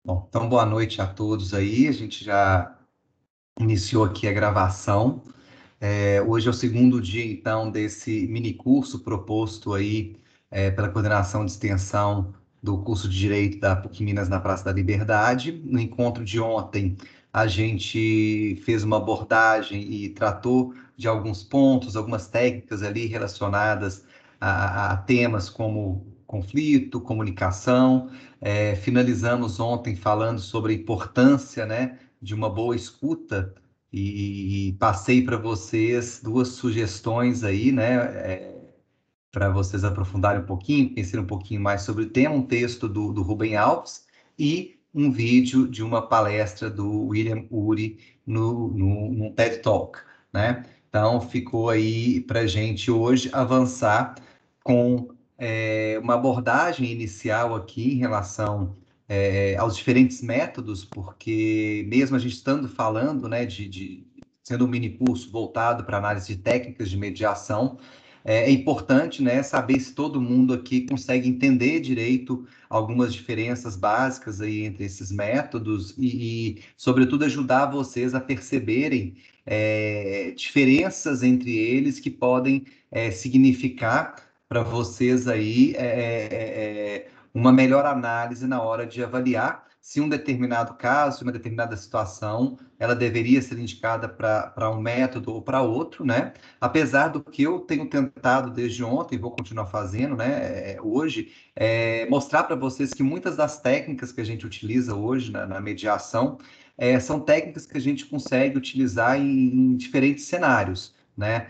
Bom, então boa noite a todos aí. A gente já iniciou aqui a gravação. Hoje é o segundo dia, então, desse mini curso proposto aí pela coordenação de extensão do curso de Direito da PUC Minas na Praça da Liberdade. No encontro de ontem, a gente fez uma abordagem e tratou de alguns pontos, algumas técnicas ali relacionadas a temas como conflito, comunicação. Finalizamos ontem falando sobre a importância, né, de uma boa escuta e passei para vocês duas sugestões aí, né, para vocês aprofundarem um pouquinho, conhecerem um pouquinho mais sobre o tema, um texto do Rubem Alves e um vídeo de uma palestra do William Ury no TED Talk, né? Então, ficou aí para a gente hoje avançar com uma abordagem inicial aqui em relação aos diferentes métodos, porque mesmo a gente estando falando, né, sendo um mini curso voltado para análise de técnicas de mediação, é importante, né, saber se todo mundo aqui consegue entender direito algumas diferenças básicas aí entre esses métodos sobretudo, ajudar vocês a perceberem diferenças entre eles que podem significar para vocês aí uma melhor análise na hora de avaliar se um determinado caso, uma determinada situação, ela deveria ser indicada para um método ou para outro, né? Apesar do que eu tenho tentado desde ontem, vou continuar fazendo, né, hoje, mostrar para vocês que muitas das técnicas que a gente utiliza hoje na mediação são técnicas que a gente consegue utilizar em diferentes cenários, né?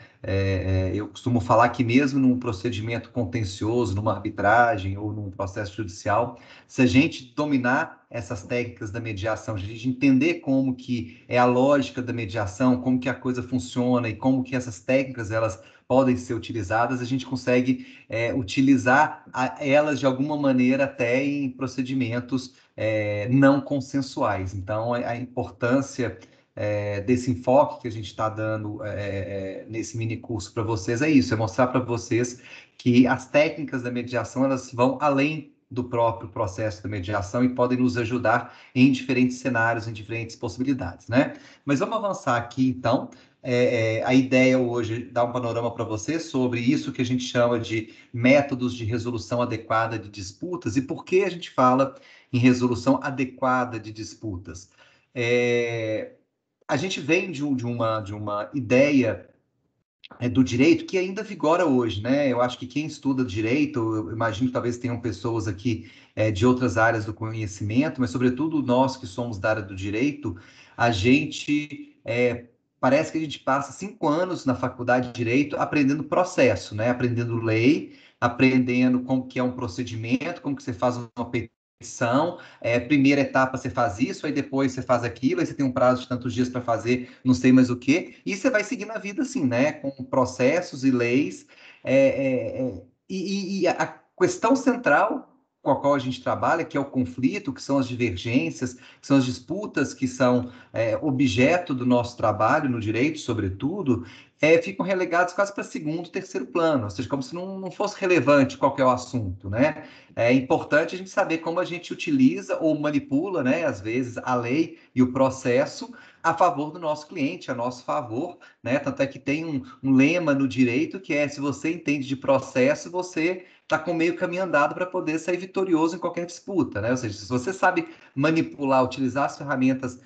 Eu costumo falar que mesmo num procedimento contencioso, numa arbitragem ou num processo judicial, se a gente dominar essas técnicas da mediação, se a gente entender como que é a lógica da mediação, como que a coisa funciona e como que essas técnicas elas podem ser utilizadas, a gente consegue utilizar elas de alguma maneira até em procedimentos não consensuais. Então, a importância desse enfoque que a gente está dando nesse mini curso para vocês é isso, é mostrar para vocês que as técnicas da mediação elas vão além do próprio processo da mediação e podem nos ajudar em diferentes cenários, em diferentes possibilidades, né? Mas vamos avançar aqui, então. A ideia hoje é dar um panorama para vocês sobre isso que a gente chama de métodos de resolução adequada de disputas e por que a gente fala em resolução adequada de disputas. A gente vem de uma ideia do direito que ainda vigora hoje, né? Eu acho que quem estuda direito, eu imagino que talvez tenham pessoas aqui de outras áreas do conhecimento, mas sobretudo nós que somos da área do direito, a gente parece que a gente passa 5 anos na faculdade de direito aprendendo processo, né? Aprendendo lei, aprendendo como que é um procedimento, como que você faz uma petição. Primeira etapa você faz isso, aí depois você faz aquilo, aí você tem um prazo de tantos dias para fazer não sei mais o quê, e você vai seguindo a vida assim, né? Com processos e leis. E a questão central com a qual a gente trabalha, que é o conflito, que são as divergências, que são as disputas que são objeto do nosso trabalho no direito, sobretudo, ficam relegados quase para segundo, terceiro plano, ou seja, como se não fosse relevante qual que é o assunto, né? É importante a gente saber como a gente utiliza ou manipula, né, às vezes, a lei e o processo a favor do nosso cliente, a nosso favor, né? Tanto é que tem um lema no direito que é: se você entende de processo, você está com meio caminho andado para poder sair vitorioso em qualquer disputa, né? Ou seja, se você sabe manipular, utilizar as ferramentas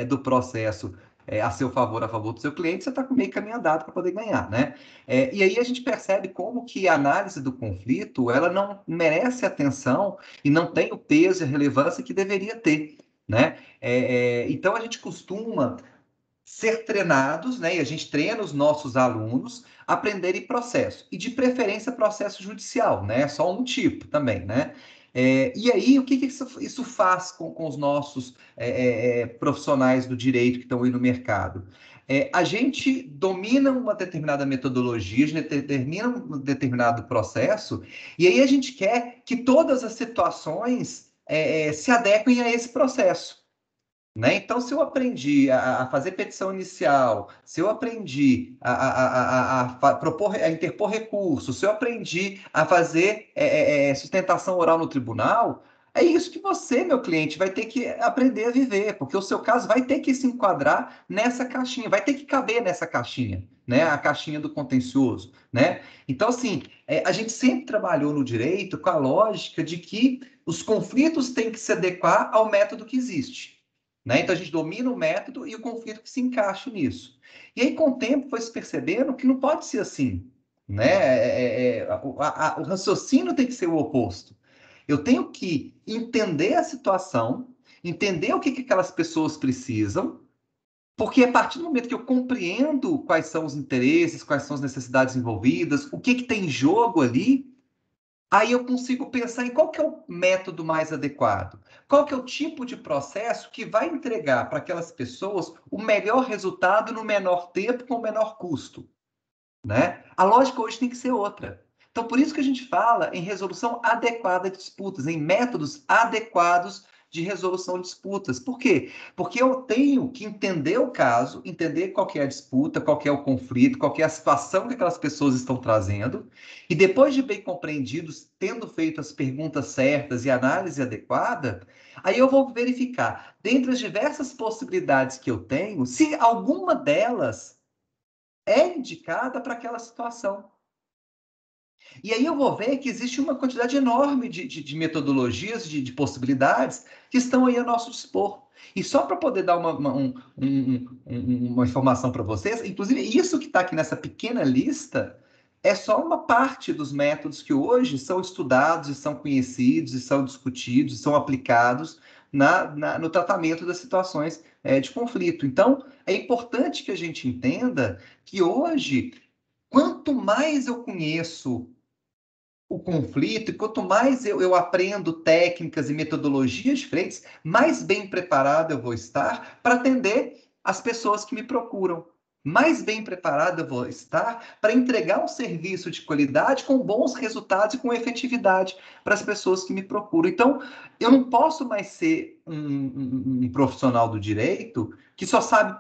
do processo a favor do seu cliente, você está com meio caminho andado para poder ganhar, né? E aí a gente percebe como que a análise do conflito, ela não merece atenção e não tem o peso e a relevância que deveria ter, né? Então a gente costuma ser treinados, né? E a gente treina os nossos alunos a aprenderem processo, e de preferência processo judicial, né? Só um tipo também, né? E aí, o que isso faz com os nossos profissionais do direito que estão aí no mercado? A gente domina uma determinada metodologia, a gente determina um determinado processo, e aí a gente quer que todas as situações se adequem a esse processo. Né? Então, se eu aprendi a fazer petição inicial, se eu aprendi a interpor recurso, se eu aprendi a fazer sustentação oral no tribunal, É isso que você, meu cliente, vai ter que aprender a viver, porque o seu caso vai ter que se enquadrar nessa caixinha, vai ter que caber nessa caixinha, né? A caixinha do contencioso, né? Então, assim, a gente sempre trabalhou no direito com a lógica de que os conflitos têm que se adequar ao método que existe, né? Então, a gente domina o método e o conflito que se encaixa nisso. E aí, com o tempo, foi se percebendo que não pode ser assim, né? O raciocínio tem que ser o oposto. Eu tenho que entender a situação, entender o que aquelas pessoas precisam, porque a partir do momento que eu compreendo quais são os interesses, quais são as necessidades envolvidas, o que tem em jogo ali, aí eu consigo pensar em qual que é o método mais adequado, qual que é o tipo de processo que vai entregar para aquelas pessoas o melhor resultado no menor tempo com o menor custo, né? A lógica hoje tem que ser outra. Então, por isso que a gente fala em resolução adequada de disputas, em métodos adequados de resolução de disputas. Por quê? Porque eu tenho que entender o caso, entender qual que é a disputa, qual que é o conflito, qual que é a situação que aquelas pessoas estão trazendo, e depois de bem compreendidos, tendo feito as perguntas certas e análise adequada, aí eu vou verificar, dentre as diversas possibilidades que eu tenho, se alguma delas é indicada para aquela situação. E aí eu vou ver que existe uma quantidade enorme de metodologias, de possibilidades que estão aí a nosso dispor. E só para poder dar uma informação para vocês, inclusive isso que está aqui nessa pequena lista é só uma parte dos métodos que hoje são estudados e são conhecidos e são discutidos e são aplicados no tratamento das situações de conflito. Então, é importante que a gente entenda que hoje, quanto mais eu conheço o conflito, e quanto mais eu aprendo técnicas e metodologias diferentes, mais bem preparado eu vou estar para atender as pessoas que me procuram. Mais bem preparado eu vou estar para entregar um serviço de qualidade com bons resultados e com efetividade para as pessoas que me procuram. Então, eu não posso mais ser um profissional do direito que só sabe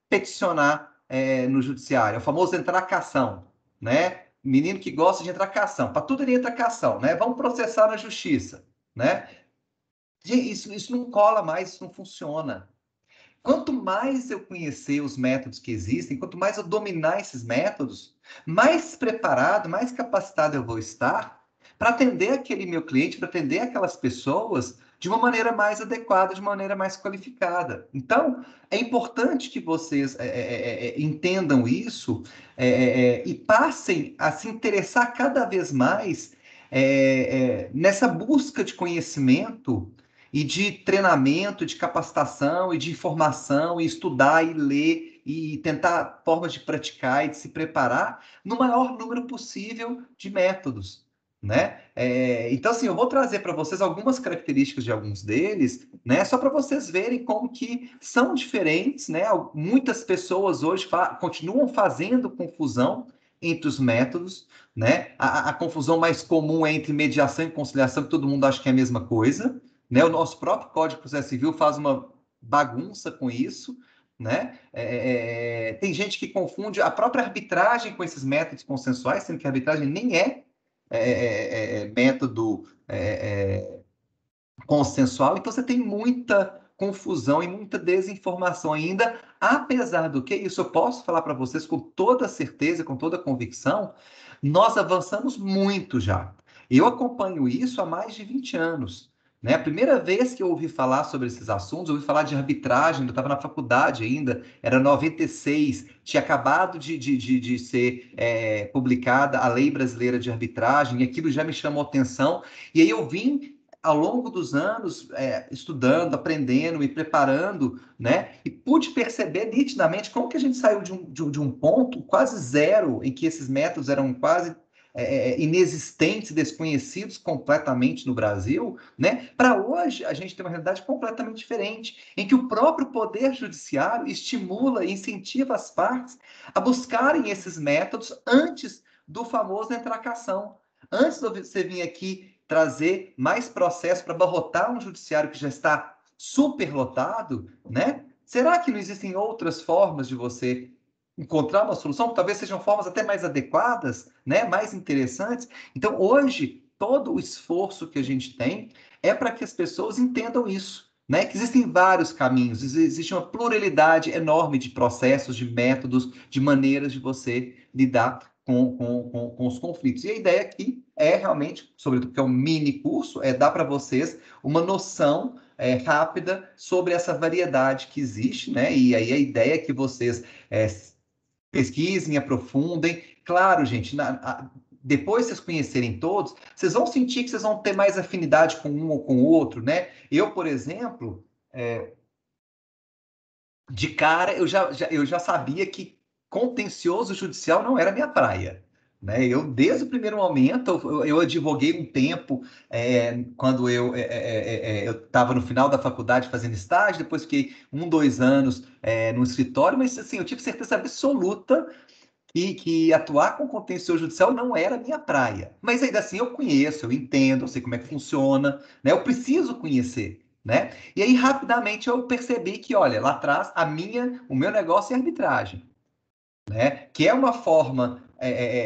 peticionar no judiciário, é o famoso entrar cação, né? Menino que gosta de entrar cação. Para tudo ele entra cação, né? Vamos processar na justiça, né? Isso não cola mais, isso não funciona. Quanto mais eu conhecer os métodos que existem, quanto mais eu dominar esses métodos, mais preparado, mais capacitado eu vou estar para atender aquele meu cliente, para atender aquelas pessoas de uma maneira mais adequada, de uma maneira mais qualificada. Então, é importante que vocês entendam isso e passem a se interessar cada vez mais nessa busca de conhecimento e de treinamento, de capacitação e de informação, e estudar e ler e tentar formas de praticar e de se preparar no maior número possível de métodos, né? Então, assim, eu vou trazer para vocês algumas características de alguns deles, né? Só para vocês verem como que são diferentes, né? Muitas pessoas hoje continuam fazendo confusão entre os métodos, né? A confusão mais comum é entre mediação e conciliação, que todo mundo acha que é a mesma coisa, né? O nosso próprio Código de Processo Civil faz uma bagunça com isso, né? Tem gente que confunde a própria arbitragem com esses métodos consensuais, sendo que a arbitragem nem é método consensual, então você tem muita confusão e muita desinformação ainda, apesar do que, isso eu posso falar para vocês com toda certeza, com toda convicção, nós avançamos muito já. Eu acompanho isso há mais de 20 anos. Né? A primeira vez que eu ouvi falar sobre esses assuntos, eu ouvi falar de arbitragem, eu estava na faculdade ainda, era 96, tinha acabado de ser publicada a Lei Brasileira de Arbitragem, e aquilo já me chamou atenção, e aí eu vim ao longo dos anos, estudando, aprendendo, me preparando, né? E pude perceber nitidamente como que a gente saiu de um ponto quase zero, em que esses métodos eram quase inexistentes, desconhecidos completamente no Brasil, né? Para hoje, a gente tem uma realidade completamente diferente, em que o próprio Poder Judiciário estimula e incentiva as partes a buscarem esses métodos antes do famoso entracação. Antes de você vir aqui trazer mais processo para abarrotar um judiciário que já está superlotado, né? Será que não existem outras formas de você encontrar uma solução? Talvez sejam formas até mais adequadas, né? Mais interessantes. Então, hoje, todo o esforço que a gente tem é para que as pessoas entendam isso, né? Que existem vários caminhos, existe uma pluralidade enorme de processos, de métodos, de maneiras de você lidar com os conflitos. E a ideia aqui é realmente, sobretudo porque é um mini curso, é dar para vocês uma noção rápida sobre essa variedade que existe, né? E aí a ideia é que vocês pesquisem, aprofundem. Claro, gente, depois vocês conhecerem todos, vocês vão sentir que vocês vão ter mais afinidade com um ou com o outro, né? Eu, por exemplo, de cara, eu já sabia que contencioso judicial não era minha praia. Né? Eu, desde o primeiro momento, eu advoguei um tempo, quando eu estava no final da faculdade fazendo estágio, depois fiquei 1, 2 anos no escritório, mas assim, eu tive certeza absoluta que atuar com contencioso judicial não era a minha praia. Mas ainda assim eu conheço, eu entendo, eu sei como é que funciona, né? Eu preciso conhecer, né? E aí rapidamente eu percebi que, olha, lá atrás o meu negócio é arbitragem, né? Que é uma forma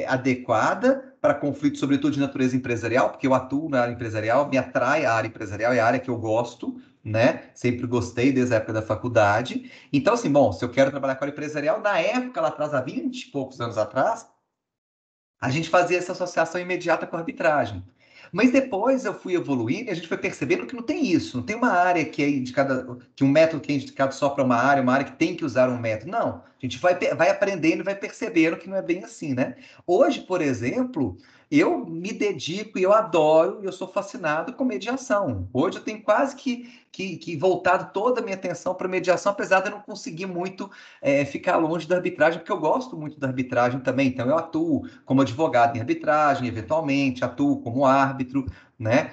adequada para conflitos, sobretudo de natureza empresarial, porque eu atuo na área empresarial, me atrai a área empresarial, é a área que eu gosto, né? Sempre gostei desde a época da faculdade. Então, assim, bom, se eu quero trabalhar com a área empresarial, na época, lá atrás, há 20 e poucos anos atrás, a gente fazia essa associação imediata com a arbitragem. Mas depois eu fui evoluindo e a gente foi percebendo que não tem isso, não tem uma área que é indicada, que um método que é indicado só para uma área que tem que usar um método. Não, a gente vai aprendendo e vai percebendo que não é bem assim, né? Hoje, por exemplo, eu me dedico e eu adoro e eu sou fascinado com mediação. Hoje eu tenho quase que voltado toda a minha atenção para mediação, apesar de eu não conseguir muito ficar longe da arbitragem, porque eu gosto muito da arbitragem também. Então, eu atuo como advogado em arbitragem, eventualmente, atuo como árbitro, né?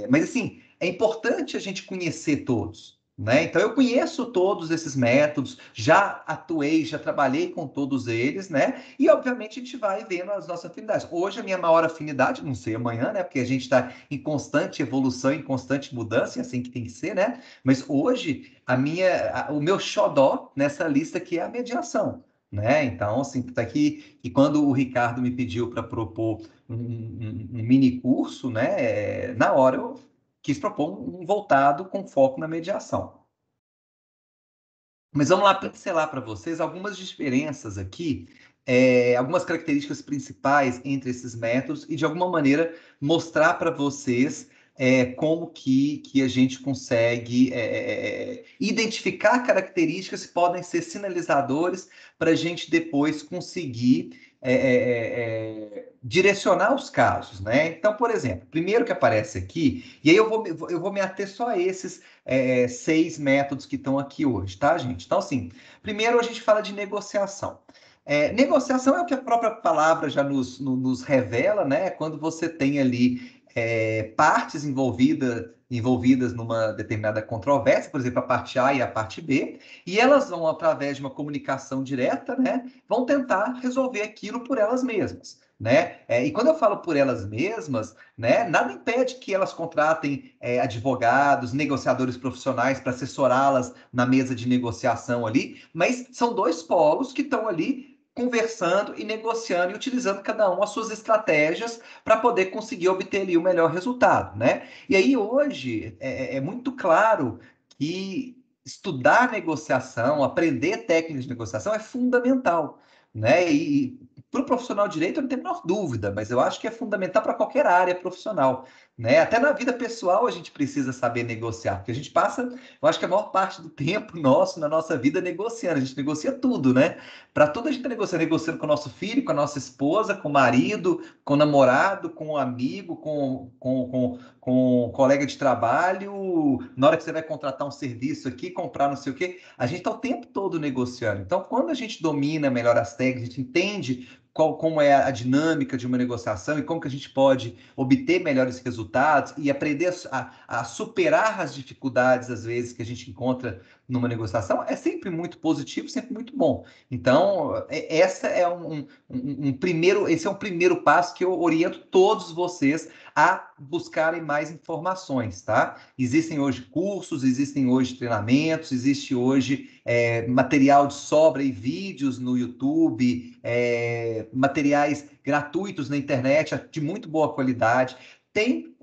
Mas, assim, é importante a gente conhecer todos, né? Então, eu conheço todos esses métodos, já atuei, já trabalhei com todos eles, né? E, obviamente, a gente vai vendo as nossas afinidades. Hoje, a minha maior afinidade, não sei amanhã, né? Porque a gente está em constante evolução, em constante mudança, e assim que tem que ser, né? Mas hoje, o meu xodó nessa lista aqui é a mediação. Né? Então, assim, tá aqui, e quando o Ricardo me pediu para propor um mini curso, né, na hora eu quis propor um voltado com foco na mediação. Mas vamos lá pincelar para vocês algumas diferenças aqui, algumas características principais entre esses métodos e, de alguma maneira, mostrar para vocês como que a gente consegue identificar características que podem ser sinalizadores para a gente depois conseguir direcionar os casos, né? Então, por exemplo, primeiro que aparece aqui, e aí eu vou me ater só a esses 6 métodos que estão aqui hoje, tá, gente? Então, assim, primeiro a gente fala de negociação. Negociação é o que a própria palavra já nos revela, né? Quando você tem ali partes envolvidas numa determinada controvérsia, por exemplo, a parte A e a parte B, e elas vão, através de uma comunicação direta, né, vão tentar resolver aquilo por elas mesmas. Né? E quando eu falo por elas mesmas, né, nada impede que elas contratem advogados, negociadores profissionais para assessorá-las na mesa de negociação ali, mas são dois polos que estão ali conversando e negociando e utilizando cada um as suas estratégias para poder conseguir obter ali o melhor resultado, né? E aí hoje é muito claro que estudar negociação, aprender técnicas de negociação é fundamental, né? E para o profissional de direito eu não tenho a menor dúvida, mas eu acho que é fundamental para qualquer área profissional, né? Até na vida pessoal a gente precisa saber negociar, porque a gente passa, eu acho que a maior parte do tempo nosso, na nossa vida, negociando. A gente negocia tudo, né? Para tudo a gente negocia, negociando com o nosso filho, com a nossa esposa, com o marido, com o namorado, com o amigo, com o colega de trabalho, na hora que você vai contratar um serviço aqui, comprar não sei o quê, a gente está o tempo todo negociando. Então, quando a gente domina melhor as técnicas, a gente entende como é a dinâmica de uma negociação e como que a gente pode obter melhores resultados e aprender a superar as dificuldades, às vezes, que a gente encontra numa negociação é sempre muito positivo, sempre muito bom. Então, essa é esse é um primeiro passo que eu oriento todos vocês a buscarem mais informações, tá? Existem hoje cursos, existem hoje treinamentos, existe hoje material de sobra e vídeos no YouTube, materiais gratuitos na internet de muito boa qualidade. Tem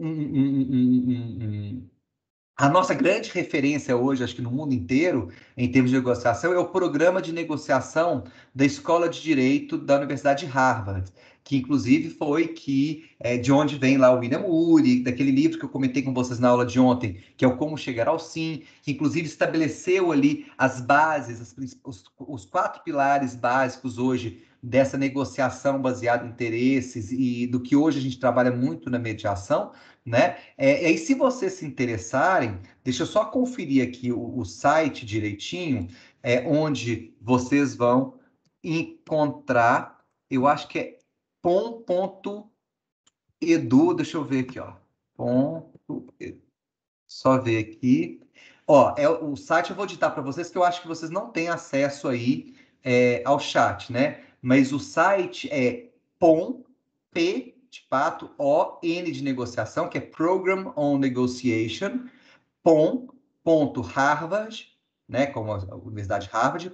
a nossa grande referência hoje, acho que no mundo inteiro, em termos de negociação, é o programa de negociação da Escola de Direito da Universidade de Harvard, que inclusive de onde vem lá o William Ury, daquele livro que eu comentei com vocês na aula de ontem, que é o Como Chegar ao Sim, que inclusive estabeleceu ali as bases, os 4 pilares básicos hoje dessa negociação baseada em interesses e do que hoje a gente trabalha muito na mediação, né? E aí, se vocês se interessarem, deixa eu só conferir aqui o site direitinho, onde vocês vão encontrar, eu acho que é pom.edu, deixa eu ver aqui, ó. Só ver aqui. Ó, o site eu vou digitar para vocês, que eu acho que vocês não têm acesso aí ao chat, né? Mas o site é P de pato, O-N de negociação, que é Program on Negotiation, pom.harvard, né, como a Universidade Harvard,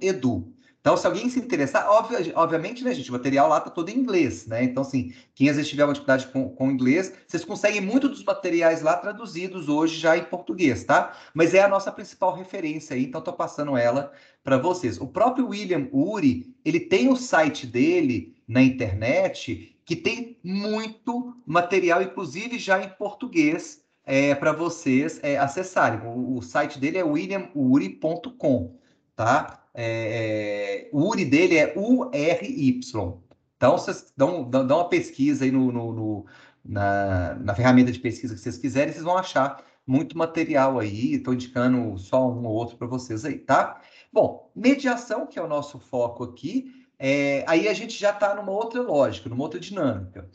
.edu. Então, se alguém se interessar, obviamente, né, gente, o material lá está todo em inglês, né? Então, assim, quem às vezes tiver uma dificuldade com inglês, vocês conseguem muito dos materiais lá traduzidos hoje já em português, tá? Mas é a nossa principal referência aí, então estou passando ela para vocês. O próprio William Ury, ele tem o site dele na internet que tem muito material, inclusive já em português, para vocês acessarem. O site dele é williamuri.com, tá? O Uri dele é URY. Então, vocês dão uma pesquisa aí na ferramenta de pesquisa que vocês quiserem, vocês vão achar muito material aí. Estou indicando só um ou outro para vocês aí, tá? Bom, mediação, que é o nosso foco aqui, aí a gente já está numa outra lógica, numa outra dinâmica.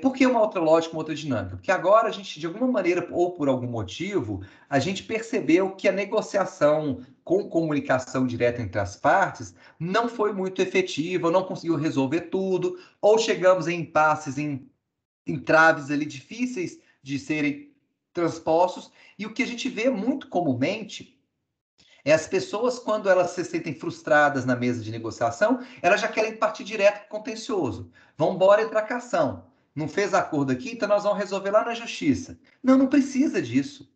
Por que uma outra lógica, uma outra dinâmica? Porque agora a gente, de alguma maneira ou por algum motivo, a gente percebeu que a negociação com comunicação direta entre as partes não foi muito efetiva, não conseguiu resolver tudo, ou chegamos em impasses, em entraves ali difíceis de serem transpostos, e o que a gente vê muito comumente é as pessoas, quando elas se sentem frustradas na mesa de negociação, elas já querem partir direto para o contencioso. Vão embora e tracação. Não fez acordo aqui, então nós vamos resolver lá na justiça. Não, não precisa disso,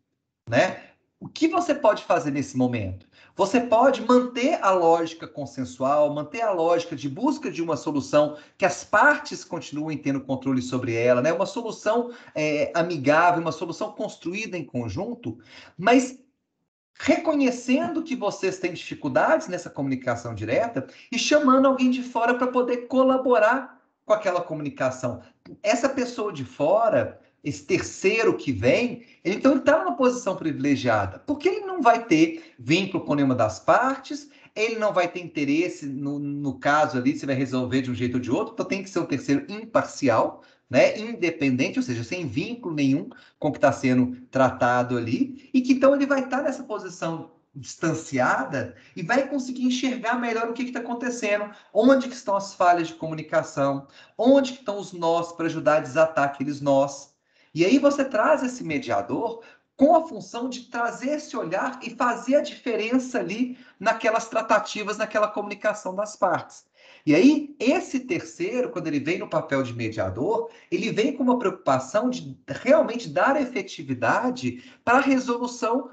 né? O que você pode fazer nesse momento? Você pode manter a lógica consensual, manter a lógica de busca de uma solução que as partes continuem tendo controle sobre ela, né? Uma solução amigável, uma solução construída em conjunto, mas reconhecendo que vocês têm dificuldades nessa comunicação direta e chamando alguém de fora para poder colaborar com aquela comunicação. Essa pessoa de fora, esse terceiro que vem, ele então está numa posição privilegiada, porque ele não vai ter vínculo com nenhuma das partes, ele não vai ter interesse no caso ali, se vai resolver de um jeito ou de outro, então tem que ser um terceiro imparcial, né, independente, ou seja, sem vínculo nenhum com o que está sendo tratado ali, e que então ele vai estar nessa posição distanciada e vai conseguir enxergar melhor o que está acontecendo, onde que estão as falhas de comunicação, onde que estão os nós para ajudar a desatar aqueles nós. E aí você traz esse mediador com a função de trazer esse olhar e fazer a diferença ali naquelas tratativas, naquela comunicação das partes. E aí, esse terceiro, quando ele vem no papel de mediador, ele vem com uma preocupação de realmente dar efetividade para a resolução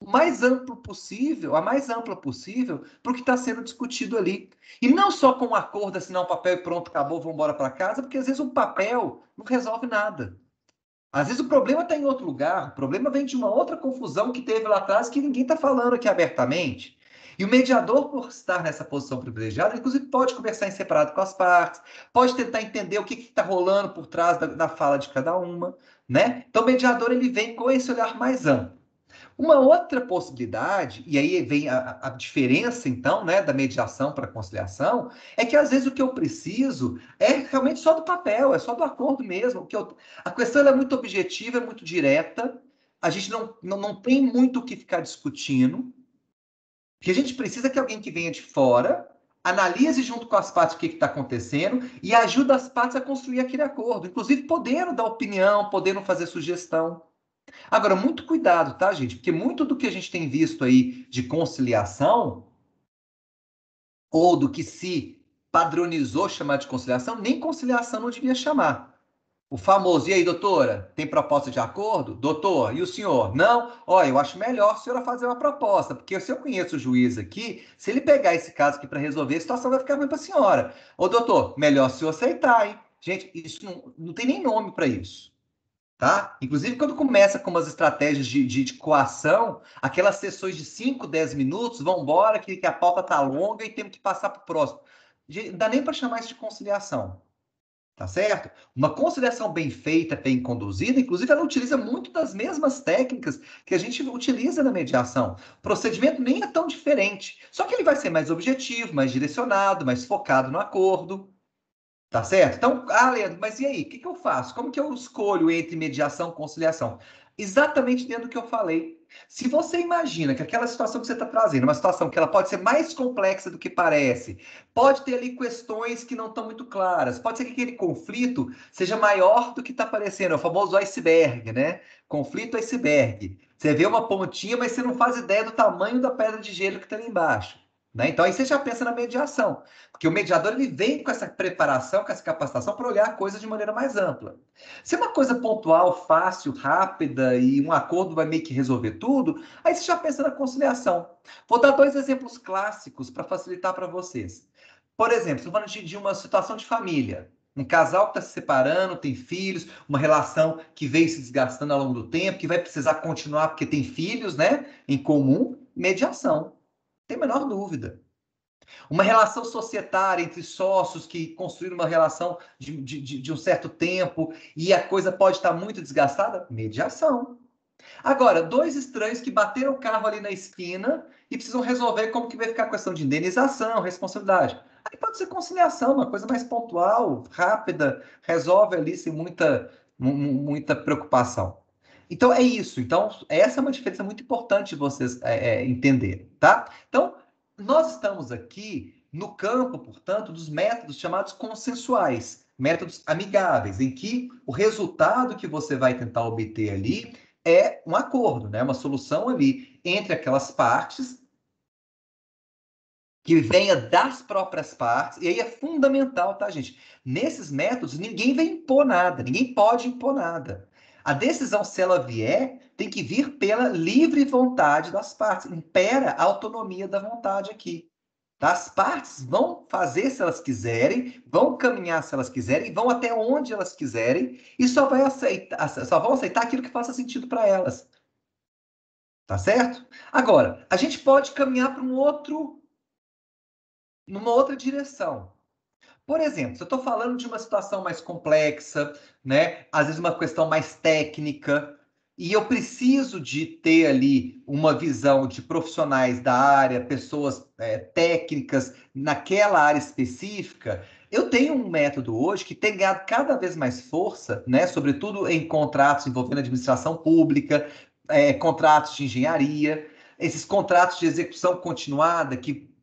mais amplo possível, a mais ampla possível, para o que está sendo discutido ali. E não só com um acordo, assinar um papel e pronto, acabou, vamos embora para casa, porque às vezes um papel não resolve nada. Às vezes o problema está em outro lugar, o problema vem de uma outra confusão que teve lá atrás que ninguém está falando aqui abertamente. E o mediador, por estar nessa posição privilegiada, inclusive pode conversar em separado com as partes, pode tentar entender o que está rolando por trás da fala de cada uma, né? Então o mediador ele vem com esse olhar mais amplo. Uma outra possibilidade, e aí vem a diferença, então, né, da mediação para a conciliação, é que às vezes o que eu preciso é realmente só do papel, é só do acordo mesmo. A questão é muito objetiva, é muito direta, a gente não tem muito o que ficar discutindo, Porque a gente precisa que alguém que venha de fora analise junto com as partes o que está acontecendo e ajude as partes a construir aquele acordo, inclusive podendo dar opinião, podendo fazer sugestão. Agora, muito cuidado, tá, gente? Porque muito do que a gente tem visto aí de conciliação, ou do que se padronizou chamar de conciliação, nem conciliação não devia chamar. O famoso, e aí, doutora, tem proposta de acordo? Doutor, e o senhor? Não? Olha, eu acho melhor a senhora fazer uma proposta, porque se eu conheço o juiz aqui, se ele pegar esse caso aqui para resolver, a situação vai ficar ruim para a senhora. Ô, doutor, melhor se eu aceitar, hein? Gente, isso não tem nem nome para isso. Tá? Inclusive, quando começa com umas estratégias de coação, aquelas sessões de 5, 10 minutos, vão embora, que a pauta está longa e temos que passar para o próximo. Não dá nem para chamar isso de conciliação. Tá certo? Uma conciliação bem feita, bem conduzida, inclusive ela utiliza muito das mesmas técnicas que a gente utiliza na mediação. O procedimento nem é tão diferente, só que ele vai ser mais objetivo, mais direcionado, mais focado no acordo. Tá certo? Então, Leandro, mas e aí? O que que eu faço? Como que eu escolho entre mediação e conciliação? Exatamente dentro do que eu falei. Se você imagina que aquela situação que você está trazendo, uma situação que ela pode ser mais complexa do que parece, pode ter ali questões que não estão muito claras, pode ser que aquele conflito seja maior do que está parecendo, é o famoso iceberg, né? Conflito iceberg. Você vê uma pontinha, mas você não faz ideia do tamanho da pedra de gelo que está ali embaixo. Né? Então, aí você já pensa na mediação. Porque o mediador ele vem com essa preparação, com essa capacitação para olhar a coisa de maneira mais ampla. Se é uma coisa pontual, fácil, rápida e um acordo vai meio que resolver tudo, aí você já pensa na conciliação. Vou dar dois exemplos clássicos para facilitar para vocês. Por exemplo, estou falando de uma situação de família. Um casal que está se separando, tem filhos, uma relação que veio se desgastando ao longo do tempo, que vai precisar continuar porque tem filhos, né, em comum, mediação. Não tem a menor dúvida. Uma relação societária entre sócios que construíram uma relação de um certo tempo e a coisa pode estar muito desgastada? Mediação. Agora, dois estranhos que bateram o carro ali na esquina e precisam resolver como que vai ficar a questão de indenização, responsabilidade. Aí pode ser conciliação, uma coisa mais pontual, rápida, resolve ali sem muita preocupação. Então, é isso. Então, essa é uma diferença muito importante de vocês entenderem, tá? Então, nós estamos aqui no campo, portanto, dos métodos chamados consensuais, métodos amigáveis, em que o resultado que você vai tentar obter ali é um acordo, né? Uma solução ali entre aquelas partes que venha das próprias partes, e aí é fundamental, tá, gente? Nesses métodos, ninguém vai impor nada, ninguém pode impor nada. A decisão, se ela vier, tem que vir pela livre vontade das partes. Impera a autonomia da vontade aqui. Tá? As partes vão fazer se elas quiserem, vão caminhar se elas quiserem, vão até onde elas quiserem, e só vão aceitar aquilo que faça sentido para elas. Tá certo? Agora, a gente pode caminhar para numa outra direção. Por exemplo, se eu estou falando de uma situação mais complexa, né? Às vezes uma questão mais técnica, e eu preciso de ter ali uma visão de profissionais da área, pessoas técnicas naquela área específica, eu tenho um método hoje que tem ganhado cada vez mais força, né? Sobretudo em contratos envolvendo administração pública, contratos de engenharia, esses contratos de execução continuada que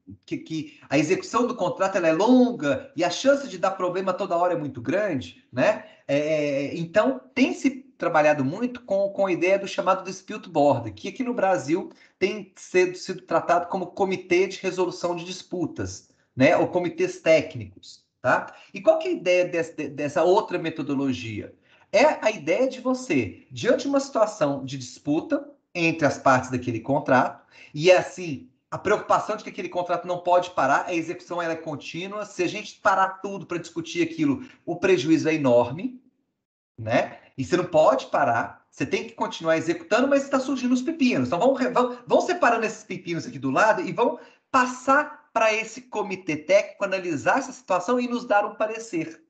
a execução do contrato ela é longa e a chance de dar problema toda hora é muito grande, né? Então, tem se trabalhado muito com a ideia do chamado dispute board, que aqui no Brasil tem sido tratado como comitê de resolução de disputas, né? Ou comitês técnicos, tá? E qual que é a ideia dessa outra metodologia? É a ideia de você, diante de uma situação de disputa entre as partes daquele contrato, e assim, a preocupação de que aquele contrato não pode parar, a execução ela é contínua. Se a gente parar tudo para discutir aquilo, o prejuízo é enorme, né? E você não pode parar, você tem que continuar executando, mas está surgindo os pepinos. Então vão separando esses pepinos aqui do lado e vão passar para esse comitê técnico analisar essa situação e nos dar um parecer.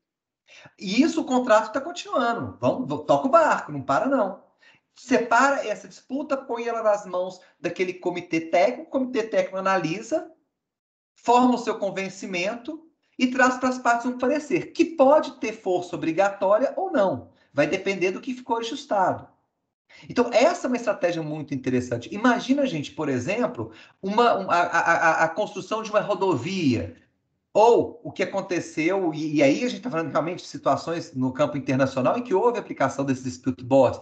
E isso o contrato está continuando. Toca o barco, não para não. Separa essa disputa, põe ela nas mãos daquele comitê técnico, o comitê técnico analisa, forma o seu convencimento e traz para as partes um parecer, que pode ter força obrigatória ou não. Vai depender do que ficou ajustado. Então, essa é uma estratégia muito interessante. Imagina, gente, por exemplo, a construção de uma rodovia, ou o que aconteceu, e aí a gente está falando realmente de situações no campo internacional em que houve aplicação desses dispute bots,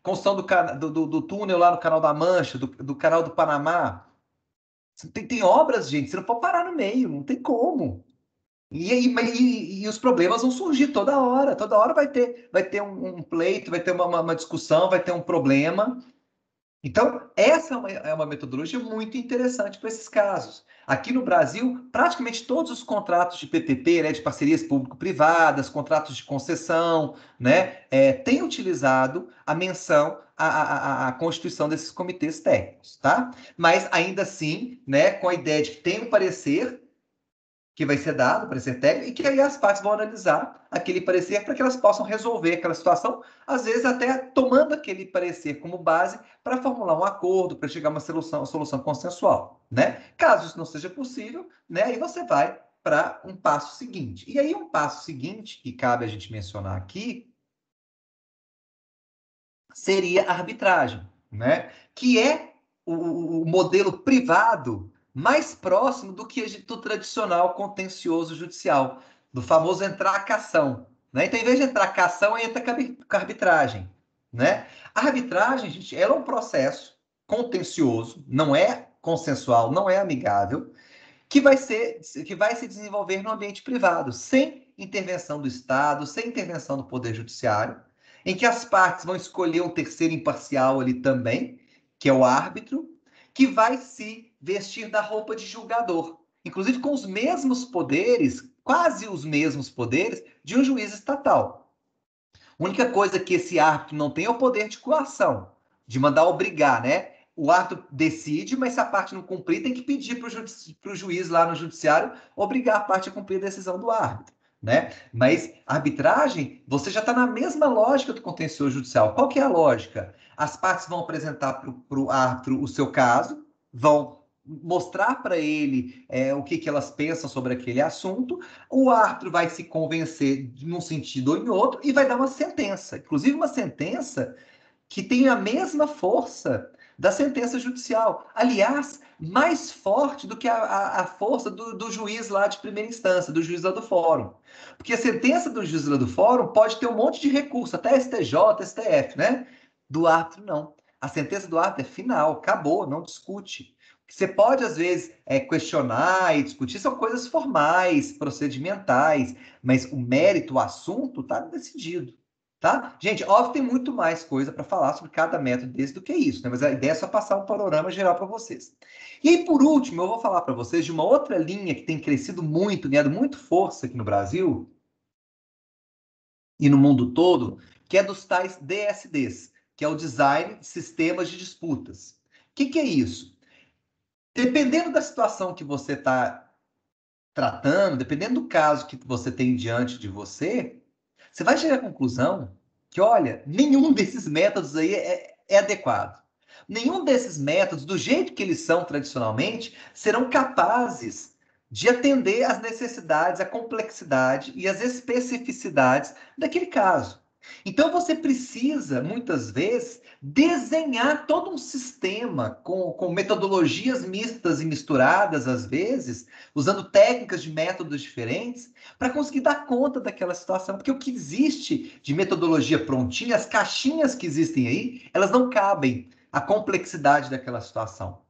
construção do túnel lá no Canal da Mancha, do Canal do Panamá. Tem obras, gente, você não pode parar no meio, não tem como. E os problemas vão surgir toda hora vai ter um pleito, vai ter uma discussão, vai ter um problema. Então, essa é uma metodologia muito interessante para esses casos. Aqui no Brasil, praticamente todos os contratos de PPP, né, de parcerias público-privadas, contratos de concessão, né, têm utilizado a menção à constituição desses comitês técnicos, tá? Mas ainda assim, né, com a ideia de que tem um parecer que vai ser dado, parecer técnico, e que aí as partes vão analisar aquele parecer para que elas possam resolver aquela situação, às vezes até tomando aquele parecer como base para formular um acordo, para chegar a uma solução consensual, né? Caso isso não seja possível, né, aí você vai para um passo seguinte. E aí um passo seguinte, que cabe a gente mencionar aqui, seria a arbitragem, né? Que é o modelo privado mais próximo do tradicional contencioso judicial, do famoso entrar-cação. Né? Então, em vez de entrar-cação, entra com a arbitragem. Né? A arbitragem, gente, ela é um processo contencioso, não é consensual, não é amigável, que vai se desenvolver no ambiente privado, sem intervenção do Estado, sem intervenção do Poder Judiciário, em que as partes vão escolher um terceiro imparcial ali também, que é o árbitro, que vai se vestir da roupa de julgador, inclusive com os mesmos poderes, quase os mesmos poderes, de um juiz estatal. A única coisa que esse árbitro não tem é o poder de coação, de mandar obrigar, né? O árbitro decide, mas se a parte não cumprir, tem que pedir para o juiz lá no judiciário obrigar a parte a cumprir a decisão do árbitro. Né? Mas arbitragem, você já está na mesma lógica do contencioso judicial. Qual que é a lógica? As partes vão apresentar para o árbitro o seu caso, vão mostrar para ele o que elas pensam sobre aquele assunto, o árbitro vai se convencer num sentido ou em outro e vai dar uma sentença, inclusive uma sentença que tem a mesma força da sentença judicial. Aliás, mais forte do que a força do juiz lá de primeira instância, do juiz lá do fórum. Porque a sentença do juiz lá do fórum pode ter um monte de recurso, até STJ, STF, né? Do árbitro, não. A sentença do árbitro é final, acabou, não discute. Você pode, às vezes, questionar e discutir, são coisas formais, procedimentais, mas o mérito, o assunto, está decidido. Tá? Gente, óbvio, tem muito mais coisa para falar sobre cada método desse do que isso, né? Mas a ideia é só passar um panorama geral para vocês. E aí, por último, eu vou falar para vocês de uma outra linha que tem crescido muito, ganhado muito força aqui no Brasil e no mundo todo, que é dos tais DSDs, que é o Design de Sistemas de Disputas. O que é isso? Dependendo da situação que você está tratando, dependendo do caso que você tem diante de você, você vai chegar à conclusão que, olha, nenhum desses métodos aí é adequado. Nenhum desses métodos, do jeito que eles são tradicionalmente, serão capazes de atender às necessidades, à complexidade e às especificidades daquele caso. Então você precisa, muitas vezes, desenhar todo um sistema com metodologias mistas e misturadas, às vezes, usando técnicas de métodos diferentes, para conseguir dar conta daquela situação. Porque o que existe de metodologia prontinha, as caixinhas que existem aí, elas não cabem à complexidade daquela situação.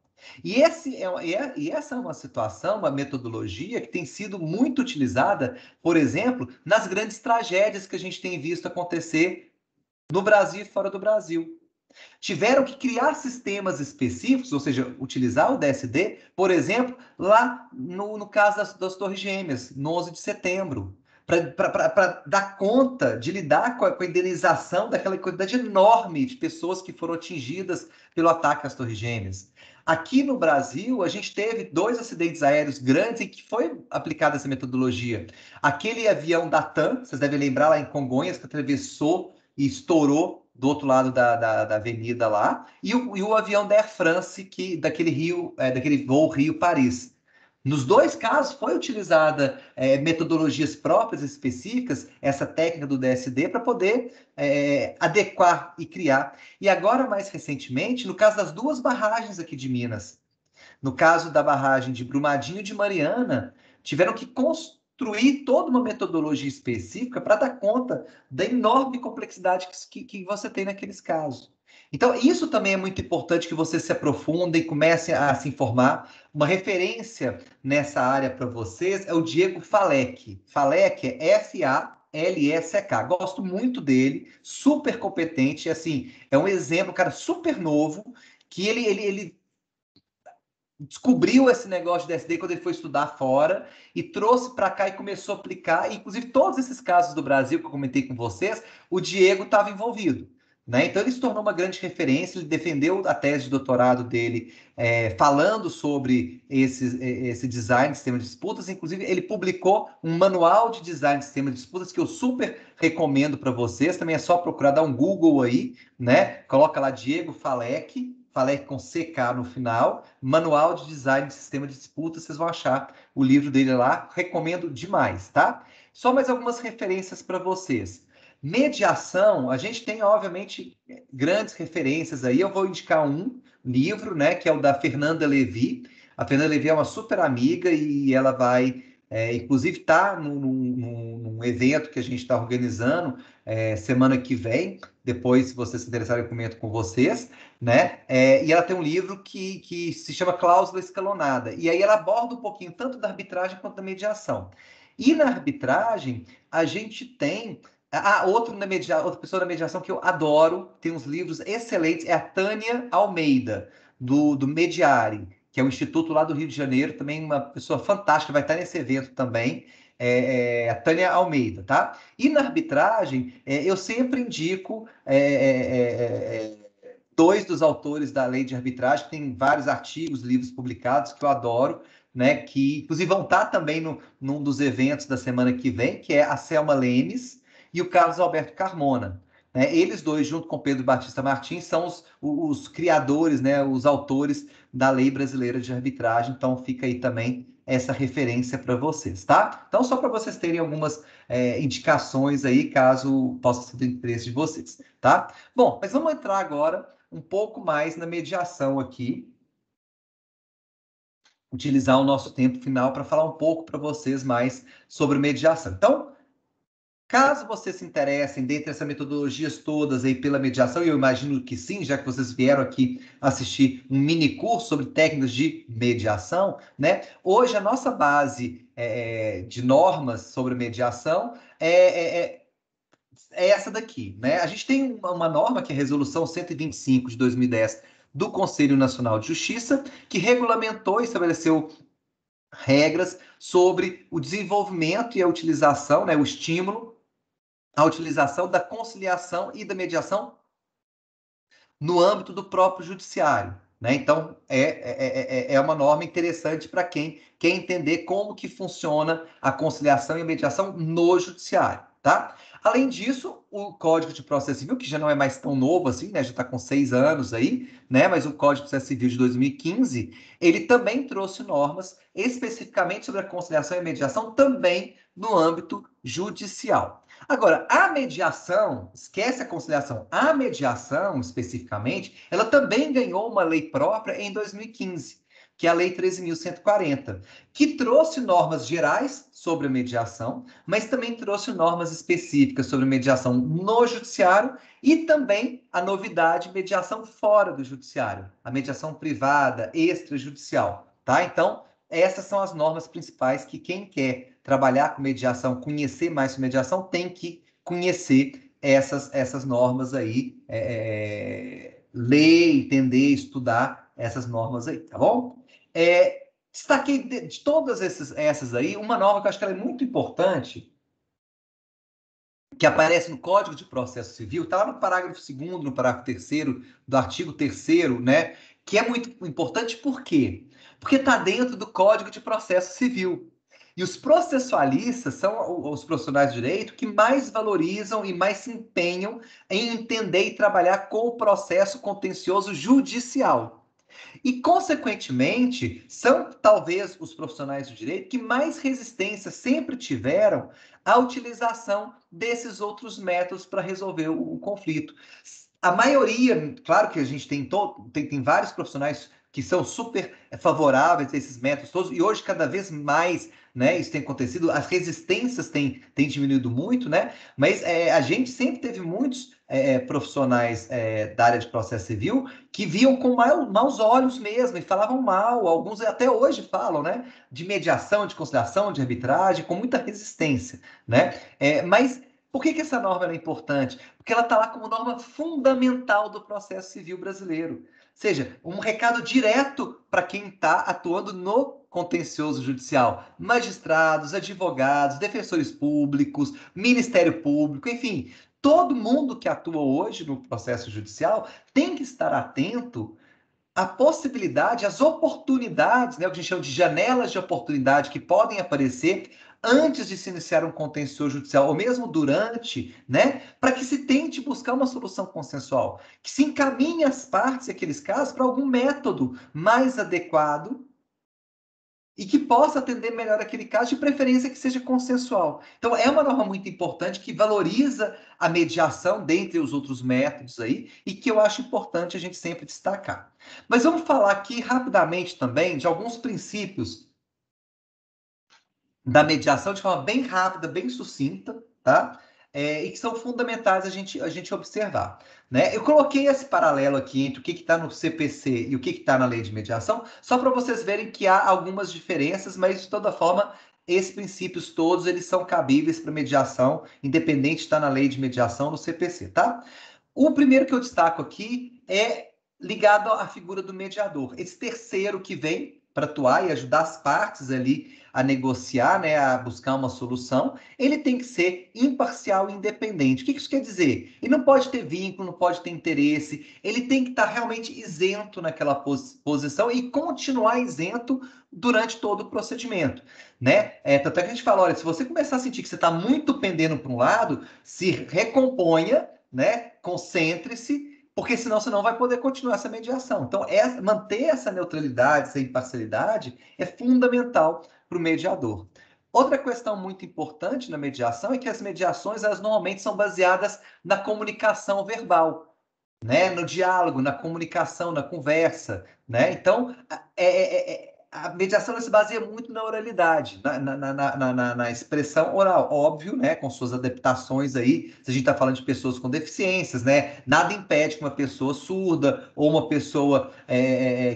E essa é uma situação, uma metodologia que tem sido muito utilizada, por exemplo, nas grandes tragédias que a gente tem visto acontecer no Brasil e fora do Brasil. Tiveram que criar sistemas específicos, ou seja, utilizar o DSD, por exemplo, lá no caso das Torres Gêmeas, no 11 de setembro, para dar conta de lidar com a indenização daquela quantidade enorme de pessoas que foram atingidas pelo ataque às Torres Gêmeas. Aqui no Brasil, a gente teve 2 acidentes aéreos grandes em que foi aplicada essa metodologia. Aquele avião da TAM, vocês devem lembrar, lá em Congonhas, que atravessou e estourou do outro lado da avenida lá, e o avião da Air France, daquele voo Rio-Paris. Nos dois casos, foi utilizada metodologias próprias específicas, essa técnica do DSD, para poder adequar e criar. E agora, mais recentemente, no caso das duas barragens aqui de Minas, no caso da barragem de Brumadinho e de Mariana, tiveram que construir toda uma metodologia específica para dar conta da enorme complexidade que você tem naqueles casos. Então, isso também é muito importante que você se aprofunde e comece a se informar. Uma referência nessa área para vocês é o Diego Falek. Falek é F-A-L-S-E-K. Gosto muito dele, super competente, assim, é um exemplo, cara, super novo, que ele descobriu esse negócio de DSD quando ele foi estudar fora e trouxe para cá e começou a aplicar. Inclusive, todos esses casos do Brasil que eu comentei com vocês, o Diego estava envolvido. Né? Então, ele se tornou uma grande referência, ele defendeu a tese de doutorado dele falando sobre esse design de sistema de disputas. Inclusive, ele publicou um manual de design de sistema de disputas que eu super recomendo para vocês. Também é só procurar, dar um Google aí, né? Coloca lá Diego Falek, Falek com CK no final, Manual de Design de Sistema de Disputas, vocês vão achar o livro dele lá, recomendo demais, tá? Só mais algumas referências para vocês. Mediação, a gente tem, obviamente, grandes referências aí. Eu vou indicar um livro, né, que é o da Fernanda Levi. A Fernanda Levi é uma super amiga e ela vai, inclusive, tá num evento que a gente está organizando semana que vem. Depois, se vocês se interessarem, eu comento com vocês, né? E ela tem um livro que se chama Cláusula Escalonada. E aí ela aborda um pouquinho tanto da arbitragem quanto da mediação. E na arbitragem, a gente tem outra pessoa da mediação que eu adoro, tem uns livros excelentes, é a Tânia Almeida, do Mediare, que é o instituto lá do Rio de Janeiro, também uma pessoa fantástica, vai estar nesse evento também, a Tânia Almeida, tá? E na arbitragem, eu sempre indico dois dos autores da lei de arbitragem, que tem vários artigos, livros publicados, que eu adoro, né, que inclusive vão estar também num dos eventos da semana que vem, que é a Selma Lemes e o Carlos Alberto Carmona. Né? Eles dois, junto com Pedro Batista Martins, são os criadores, né, os autores da lei brasileira de arbitragem, então fica aí também essa referência para vocês, tá? Então, só para vocês terem algumas indicações aí, caso possa ser do interesse de vocês, tá? Bom, mas vamos entrar agora um pouco mais na mediação aqui, utilizar o nosso tempo final para falar um pouco para vocês mais sobre mediação. Então, caso vocês se interessem, dentre essas metodologias todas aí pela mediação, e eu imagino que sim, já que vocês vieram aqui assistir um mini curso sobre técnicas de mediação, né? Hoje a nossa base de normas sobre mediação é essa daqui, né? A gente tem uma norma que é a Resolução 125 de 2010 do Conselho Nacional de Justiça, que regulamentou e estabeleceu regras sobre o desenvolvimento e a utilização, né, o estímulo, a utilização da conciliação e da mediação no âmbito do próprio judiciário. Né? Então, é uma norma interessante para quem quer entender como que funciona a conciliação e a mediação no judiciário. Tá? Além disso, o Código de Processo Civil, que já não é mais tão novo assim, né? Já está com 6 anos aí, né? Mas o Código de Processo Civil de 2015, ele também trouxe normas especificamente sobre a conciliação e a mediação também no âmbito judicial. Agora, a mediação, esquece a conciliação, a mediação, especificamente, ela também ganhou uma lei própria em 2015, que é a Lei 13.140, que trouxe normas gerais sobre a mediação, mas também trouxe normas específicas sobre mediação no judiciário e também a novidade, mediação fora do judiciário, a mediação privada, extrajudicial, tá? Então, essas são as normas principais que quem quer trabalhar com mediação, conhecer mais sobre mediação, tem que conhecer essas normas aí, ler, entender, estudar essas normas aí, tá bom? Destaquei de todas essas aí, uma norma que eu acho que ela é muito importante, que aparece no Código de Processo Civil, está lá no parágrafo 2º, no parágrafo 3º do artigo 3º, né? Que é muito importante, por quê? Porque está dentro do Código de Processo Civil. E os processualistas são os profissionais de direito que mais valorizam e mais se empenham em entender e trabalhar com o processo contencioso judicial. E, consequentemente, são talvez os profissionais do direito que mais resistência sempre tiveram à utilização desses outros métodos para resolver o conflito. A maioria, claro que a gente tem vários profissionais que são super favoráveis a esses métodos todos, e hoje cada vez mais, né, isso tem acontecido, as resistências têm diminuído muito, né, mas a gente sempre teve muitos profissionais da área de processo civil que viam com maus olhos mesmo e falavam mal, alguns até hoje falam, né, de mediação, de conciliação, de arbitragem, com muita resistência, né, mas por que essa norma é importante? Porque ela está lá como norma fundamental do processo civil brasileiro. Ou seja, um recado direto para quem está atuando no contencioso judicial. Magistrados, advogados, defensores públicos, Ministério Público, enfim, todo mundo que atua hoje no processo judicial tem que estar atento a possibilidade, as oportunidades, né, o que a gente chama de janelas de oportunidade que podem aparecer antes de se iniciar um contencioso judicial, ou mesmo durante, né, para que se tente buscar uma solução consensual, que se encaminhe as partes e aqueles casos para algum método mais adequado e que possa atender melhor aquele caso, de preferência que seja consensual. Então, é uma norma muito importante que valoriza a mediação dentre os outros métodos aí e que eu acho importante a gente sempre destacar. Mas vamos falar aqui rapidamente também de alguns princípios da mediação de forma bem rápida, bem sucinta, tá? E que são fundamentais a gente observar. Né? Eu coloquei esse paralelo aqui entre o que está no CPC e o que está na lei de mediação, só para vocês verem que há algumas diferenças, mas de toda forma, esses princípios todos eles são cabíveis para mediação, independente de estar na lei de mediação ou no CPC, tá? O primeiro que eu destaco aqui é ligado à figura do mediador, esse terceiro que vem para atuar e ajudar as partes ali a negociar, né, a buscar uma solução, ele tem que ser imparcial e independente. O que isso quer dizer? Ele não pode ter vínculo, não pode ter interesse, ele tem que estar realmente isento naquela posição e continuar isento durante todo o procedimento, né? Tanto é que a gente fala, olha, se você começar a sentir que você está muito pendendo para um lado, se recomponha, né? Concentre-se, porque senão você não vai poder continuar essa mediação. Então, manter essa neutralidade, essa imparcialidade é fundamental para o mediador. Outra questão muito importante na mediação é que as mediações, elas normalmente são baseadas na comunicação verbal, né? No diálogo, na comunicação, na conversa, né? Então, a mediação se baseia muito na oralidade, na expressão oral, óbvio, né? Com suas adaptações aí, se a gente está falando de pessoas com deficiências, né? Nada impede que uma pessoa surda ou uma pessoa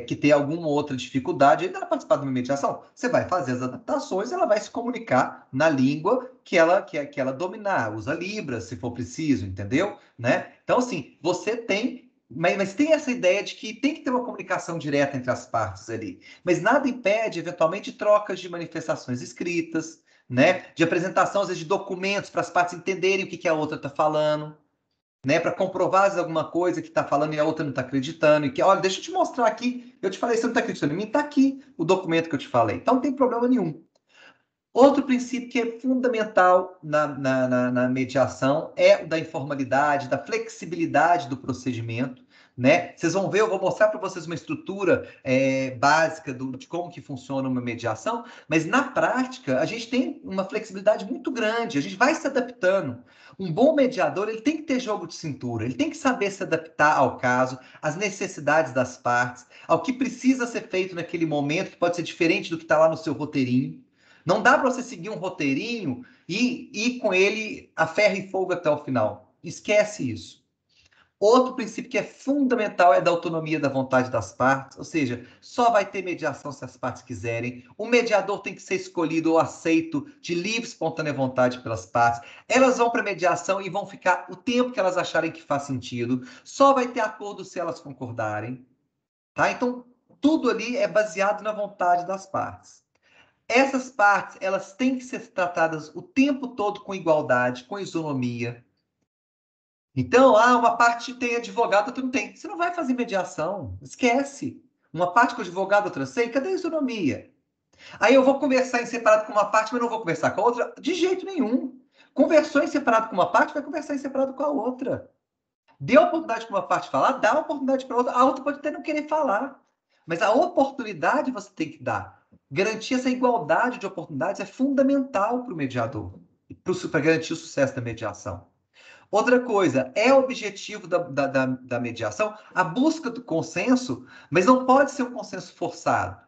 que tem alguma outra dificuldade ainda participar de uma mediação. Você vai fazer as adaptações, ela vai se comunicar na língua que ela dominar, usa Libras, se for preciso, entendeu? Né? Então, assim, você tem mas tem essa ideia de que tem que ter uma comunicação direta entre as partes ali. Mas nada impede, eventualmente, trocas de manifestações escritas, né? De apresentação, às vezes, de documentos para as partes entenderem o que a outra está falando, né? Para comprovar se alguma coisa que está falando e a outra não está acreditando. E que, olha, deixa eu te mostrar aqui. Eu te falei, você não está acreditando em mim? Está aqui o documento que eu te falei. Então, não tem problema nenhum. Outro princípio que é fundamental na mediação é o da informalidade, da flexibilidade do procedimento, né? Vocês vão ver, eu vou mostrar para vocês uma estrutura básica de como que funciona uma mediação, mas na prática a gente tem uma flexibilidade muito grande, a gente vai se adaptando. Um bom mediador, ele tem que ter jogo de cintura, ele tem que saber se adaptar ao caso, às necessidades das partes, ao que precisa ser feito naquele momento, que pode ser diferente do que está lá no seu roteirinho. Não dá para você seguir um roteirinho e ir com ele a ferro e fogo até o final. Esquece isso. Outro princípio que é fundamental é da autonomia da vontade das partes, ou seja, só vai ter mediação se as partes quiserem. O mediador tem que ser escolhido ou aceito de livre, espontânea vontade pelas partes. Elas vão para a mediação e vão ficar o tempo que elas acharem que faz sentido. Só vai ter acordo se elas concordarem. Tá? Então, tudo ali é baseado na vontade das partes. Essas partes, elas têm que ser tratadas o tempo todo com igualdade, com isonomia. Então, uma parte tem advogado, outra não tem. Você não vai fazer mediação, esquece. Uma parte com advogado, outra sem, cadê a isonomia? Aí eu vou conversar em separado com uma parte, mas não vou conversar com a outra? De jeito nenhum. Conversou em separado com uma parte, vai conversar em separado com a outra. Deu a oportunidade para uma parte falar, dá a oportunidade para a outra pode até não querer falar. Mas a oportunidade você tem que dar. Garantir essa igualdade de oportunidades é fundamental para o mediador, para garantir o sucesso da mediação. Outra coisa, é objetivo da mediação a busca do consenso, mas não pode ser um consenso forçado.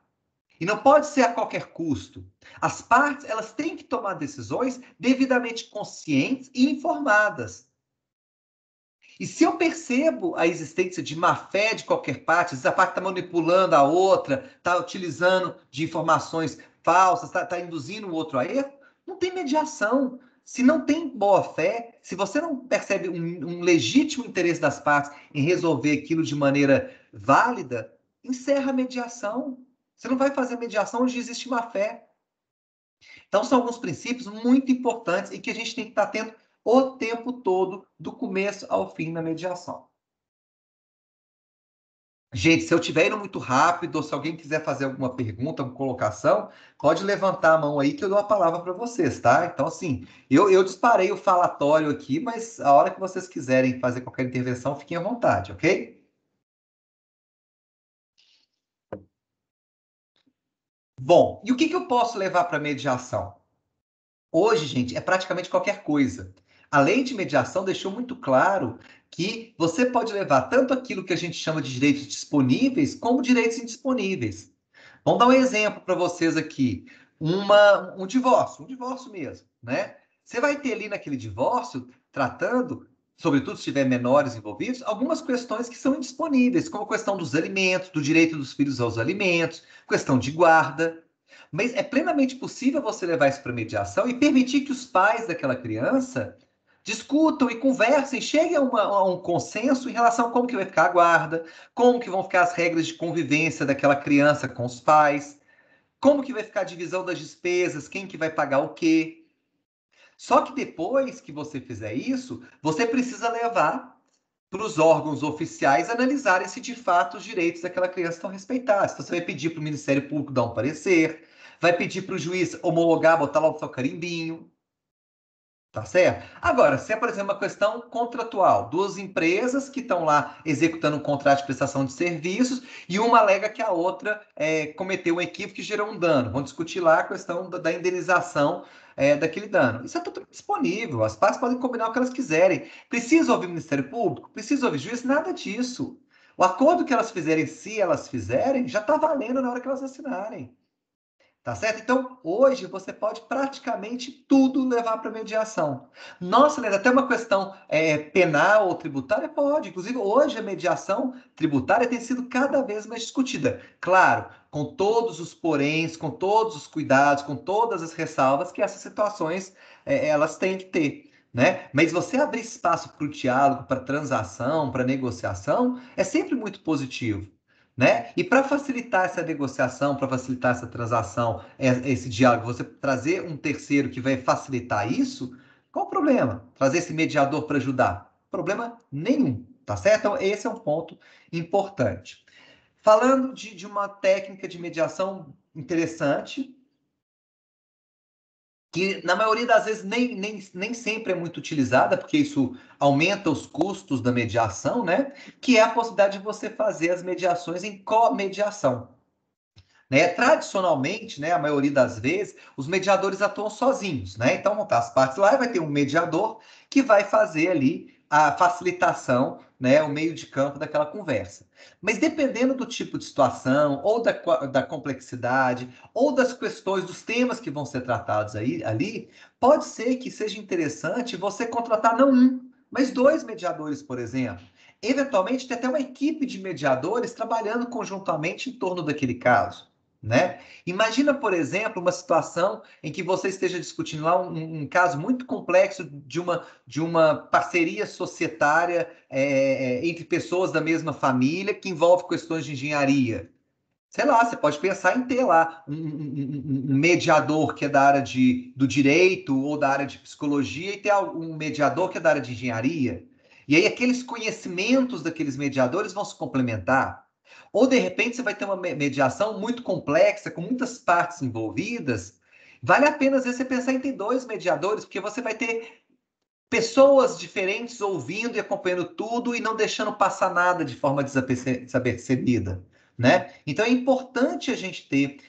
E não pode ser a qualquer custo. As partes, elas têm que tomar decisões devidamente conscientes e informadas. E se eu percebo a existência de má-fé de qualquer parte, se a parte está manipulando a outra, está utilizando de informações falsas, está induzindo o outro a erro, não tem mediação. Se não tem boa-fé, se você não percebe um legítimo interesse das partes em resolver aquilo de maneira válida, encerra a mediação. Você não vai fazer mediação onde existe má-fé. Então, são alguns princípios muito importantes e que a gente tem que estar atento o tempo todo, do começo ao fim na mediação. Gente, se eu estiver indo muito rápido, ou se alguém quiser fazer alguma pergunta, alguma colocação, pode levantar a mão aí que eu dou a palavra para vocês, tá? Então, assim, eu disparei o falatório aqui, mas a hora que vocês quiserem fazer qualquer intervenção, fiquem à vontade, ok? Bom, e o que eu posso levar para mediação? Hoje, gente, é praticamente qualquer coisa. A lei de mediação deixou muito claro que você pode levar tanto aquilo que a gente chama de direitos disponíveis, como direitos indisponíveis. Vamos dar um exemplo para vocês aqui. Um divórcio mesmo, né? Você vai ter ali naquele divórcio, tratando, sobretudo se tiver menores envolvidos, algumas questões que são indisponíveis, como a questão dos alimentos, do direito dos filhos aos alimentos, questão de guarda. Mas é plenamente possível você levar isso para mediação e permitir que os pais daquela criança discutam e conversem, cheguem a um consenso em relação a como que vai ficar a guarda, como que vão ficar as regras de convivência daquela criança com os pais, como que vai ficar a divisão das despesas, quem que vai pagar o quê. Só que depois que você fizer isso, você precisa levar para os órgãos oficiais analisarem se de fato os direitos daquela criança estão respeitados. Então, você vai pedir para o Ministério Público dar um parecer, vai pedir para o juiz homologar, botar lá o seu carimbinho, tá certo? Agora, se é, por exemplo, uma questão contratual, duas empresas que estão lá executando um contrato de prestação de serviços e uma alega que a outra cometeu um equívoco que gerou um dano. Vão discutir lá a questão da indenização daquele dano. Isso é tudo disponível, as partes podem combinar o que elas quiserem. Precisa ouvir o Ministério Público? Precisa ouvir juiz? Nada disso. O acordo que elas fizerem, se elas fizerem, já está valendo na hora que elas assinarem. Tá certo? Então, hoje você pode praticamente tudo levar para mediação. Nossa, Leda, até uma questão penal ou tributária pode. Inclusive, hoje a mediação tributária tem sido cada vez mais discutida. Claro, com todos os poréns, com todos os cuidados, com todas as ressalvas que essas situações elas têm que ter. Né? Mas você abrir espaço para o diálogo, para transação, para negociação, é sempre muito positivo. Né? E para facilitar essa negociação, para facilitar essa transação, esse diálogo, você trazer um terceiro que vai facilitar isso, qual o problema? Trazer esse mediador para ajudar? Problema nenhum, tá certo? Então, esse é um ponto importante. Falando de uma técnica de mediação interessante, que na maioria das vezes nem sempre é muito utilizada, porque isso aumenta os custos da mediação, né? Que é a possibilidade de você fazer as mediações em comediação. Né? Tradicionalmente, né, a maioria das vezes, os mediadores atuam sozinhos, né? Então, vão estar as partes lá e vai ter um mediador que vai fazer ali a facilitação, né, o meio de campo daquela conversa. Mas dependendo do tipo de situação, ou da complexidade, ou das questões, dos temas que vão ser tratados ali, pode ser que seja interessante você contratar não um, mas dois mediadores, por exemplo. Eventualmente, ter até uma equipe de mediadores trabalhando conjuntamente em torno daquele caso. Né? Imagina, por exemplo, uma situação em que você esteja discutindo lá um caso muito complexo de uma parceria societária entre pessoas da mesma família que envolve questões de engenharia. Sei lá, você pode pensar em ter lá um mediador que é da área do direito ou da área de psicologia e ter um mediador que é da área de engenharia. E aí aqueles conhecimentos daqueles mediadores vão se complementar. Ou, de repente, você vai ter uma mediação muito complexa, com muitas partes envolvidas. Vale a pena, às vezes, você pensar em ter dois mediadores, porque você vai ter pessoas diferentes ouvindo e acompanhando tudo e não deixando passar nada de forma desapercebida. né? Então é importante a gente ter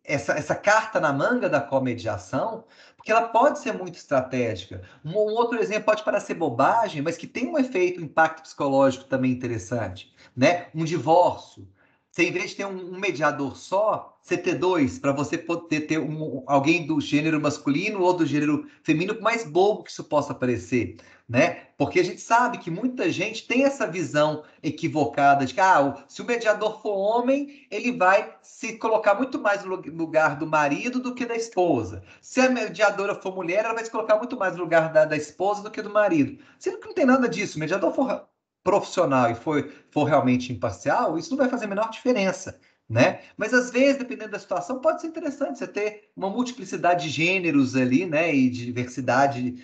essa carta na manga da comediação, porque ela pode ser muito estratégica. Um outro exemplo pode parecer bobagem, mas que tem um efeito, um impacto psicológico também interessante, né? Um divórcio. Você, em vez de ter um mediador só, você ter dois, para você poder ter alguém do gênero masculino ou do gênero feminino, por mais bobo que isso possa parecer, né? Porque a gente sabe que muita gente tem essa visão equivocada de que se o mediador for homem, ele vai se colocar muito mais no lugar do marido do que da esposa. Se a mediadora for mulher, ela vai se colocar muito mais no lugar da esposa do que do marido. Sendo que não tem nada disso. Se o mediador for profissional e for realmente imparcial, isso não vai fazer a menor diferença, né? Mas às vezes, dependendo da situação, pode ser interessante você ter uma multiplicidade de gêneros ali, né? E de diversidade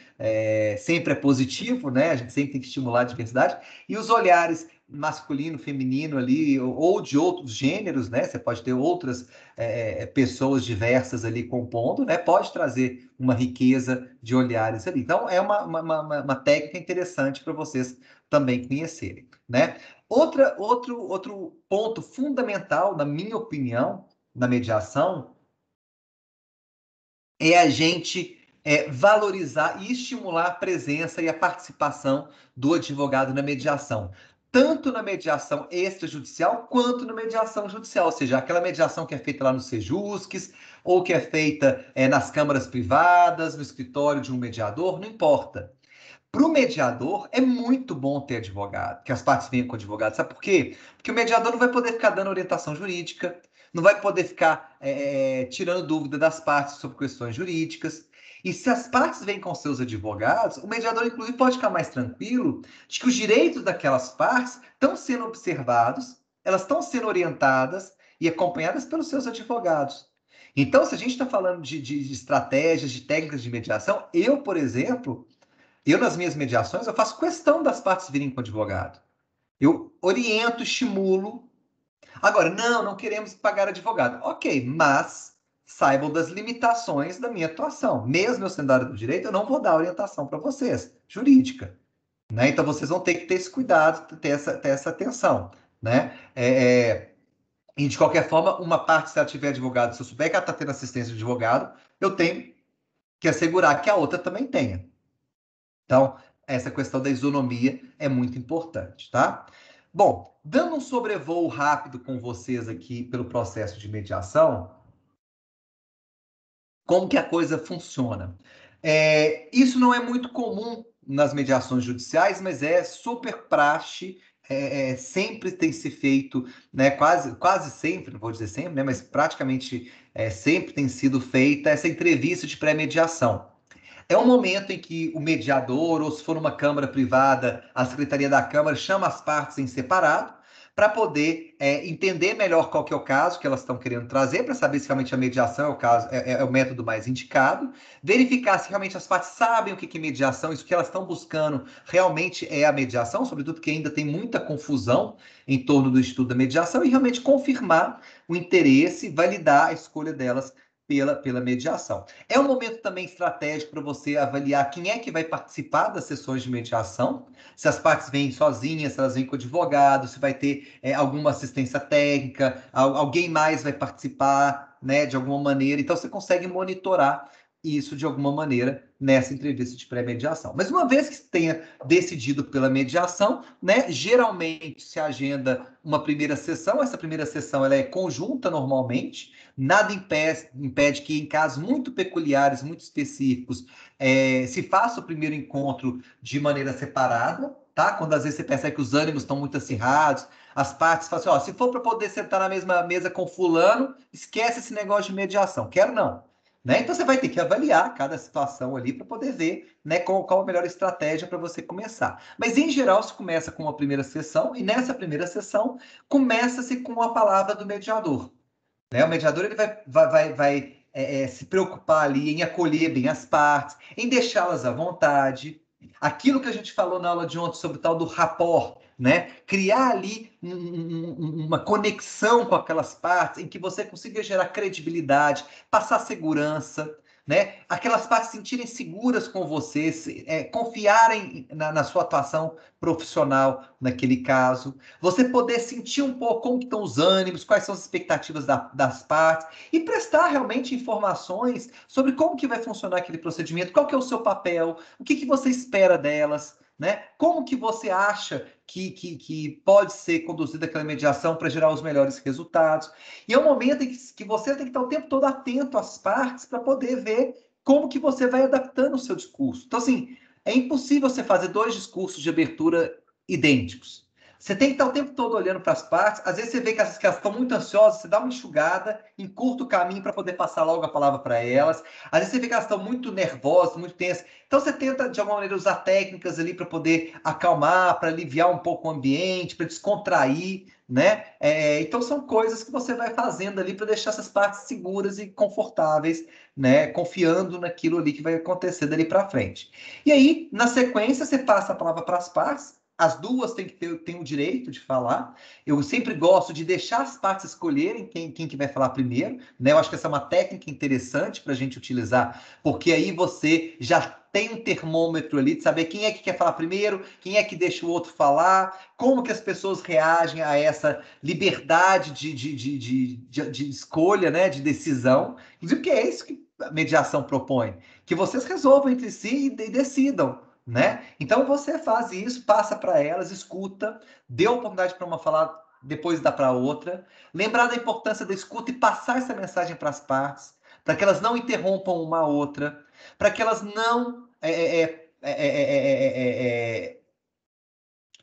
sempre é positivo, né? A gente sempre tem que estimular a diversidade. E os olhares masculino, feminino ali, ou de outros gêneros, né? Você pode ter outras pessoas diversas ali compondo, né? Pode trazer uma riqueza de olhares ali. Então, é uma técnica interessante para vocês também conhecerem, né? Outro ponto fundamental, na minha opinião, na mediação, é a gente valorizar e estimular a presença e a participação do advogado na mediação. Tanto na mediação extrajudicial, quanto na mediação judicial, ou seja, aquela mediação que é feita lá no Sejusques, ou que é feita nas câmaras privadas, no escritório de um mediador, não importa. Para o mediador, é muito bom ter advogado, que as partes venham com advogado. Sabe por quê? Porque o mediador não vai poder ficar dando orientação jurídica, não vai poder ficar tirando dúvida das partes sobre questões jurídicas. E se as partes vêm com seus advogados, o mediador, inclusive, pode ficar mais tranquilo de que os direitos daquelas partes estão sendo observados, elas estão sendo orientadas e acompanhadas pelos seus advogados. Então, se a gente está falando de estratégias, de técnicas de mediação, eu, por exemplo, nas minhas mediações, eu faço questão das partes virem com advogado. Eu oriento, estimulo. Agora, não queremos pagar advogado. Ok, mas saibam das limitações da minha atuação. Mesmo eu sendo da área do direito, eu não vou dar orientação para vocês, jurídica. Né? Então, vocês vão ter que ter esse cuidado, ter essa atenção. Né? E, de qualquer forma, uma parte, se ela tiver advogado, se eu souber que ela está tendo assistência de advogado, eu tenho que assegurar que a outra também tenha. Então, essa questão da isonomia é muito importante, tá? Bom, dando um sobrevoo rápido com vocês aqui pelo processo de mediação, como que a coisa funciona? Isso não é muito comum nas mediações judiciais, mas é super praxe, sempre tem se feito, né, quase sempre, não vou dizer sempre, né, mas praticamente sempre tem sido feita essa entrevista de pré-mediação. É um momento em que o mediador, ou se for uma câmara privada, a Secretaria da Câmara chama as partes em separado para poder entender melhor qual que é o caso que elas estão querendo trazer, para saber se realmente a mediação é o caso, é o método mais indicado, verificar se realmente as partes sabem o que é mediação, isso que elas estão buscando realmente é a mediação, sobretudo porque ainda tem muita confusão em torno do estudo da mediação, e realmente confirmar o interesse, validar a escolha delas pela mediação. É um momento também estratégico para você avaliar quem é que vai participar das sessões de mediação, se as partes vêm sozinhas, se elas vêm com advogado, se vai ter alguma assistência técnica, alguém mais vai participar, né, de alguma maneira. Então, você consegue monitorar isso de alguma maneira nessa entrevista de pré-mediação. Mas uma vez que tenha decidido pela mediação, né, geralmente se agenda uma primeira sessão. Essa primeira sessão ela é conjunta normalmente, nada impede que em casos muito peculiares, muito específicos, se faça o primeiro encontro de maneira separada, tá? Quando às vezes você percebe que os ânimos estão muito acirrados, as partes falam assim, ó, se for para poder sentar na mesma mesa com fulano, esquece esse negócio de mediação, quero não. Né? Então você vai ter que avaliar cada situação ali para poder ver, né, qual a melhor estratégia para você começar. Mas em geral se começa com uma primeira sessão e nessa primeira sessão começa-se com a palavra do mediador. Né? O mediador ele vai se preocupar ali em acolher bem as partes, em deixá-las à vontade. Aquilo que a gente falou na aula de ontem sobre o tal do rapport, né? Criar ali uma conexão com aquelas partes em que você consiga gerar credibilidade, passar segurança. né? Aquelas partes se sentirem seguras com você, confiarem na sua atuação profissional naquele caso, você poder sentir um pouco como estão os ânimos, quais são as expectativas das partes, e prestar realmente informações sobre como que vai funcionar aquele procedimento, qual que é o seu papel, o que você espera delas, né? Como que você acha que pode ser conduzida aquela mediação para gerar os melhores resultados. E é um momento em que você tem que estar o tempo todo atento às partes para poder ver como que você vai adaptando o seu discurso. Então, assim, é impossível você fazer dois discursos de abertura idênticos. Você tem que estar o tempo todo olhando para as partes. Às vezes você vê que elas estão muito ansiosas, você dá uma enxugada, encurta o caminho para poder passar logo a palavra para elas. Às vezes você vê que elas estão muito nervosas, muito tensas. Então você tenta, de alguma maneira, usar técnicas ali para poder acalmar, para aliviar um pouco o ambiente, para descontrair, né? Então são coisas que você vai fazendo ali para deixar essas partes seguras e confortáveis, né? Confiando naquilo ali que vai acontecer dali para frente. E aí, na sequência, você passa a palavra para as partes. As duas têm o direito de falar. Eu sempre gosto de deixar as partes escolherem quem que vai falar primeiro, né? Eu acho que essa é uma técnica interessante para a gente utilizar, porque aí você já tem um termômetro ali de saber quem é que quer falar primeiro, quem é que deixa o outro falar, como que as pessoas reagem a essa liberdade de escolha, né? De decisão. Inclusive, que é isso que a mediação propõe, que vocês resolvam entre si e decidam, né? Então você faz isso, passa para elas, escuta, dê a oportunidade para uma falar, depois dá para outra. Lembrar da importância da escuta e passar essa mensagem para as partes, para que elas não interrompam uma a outra, para que elas não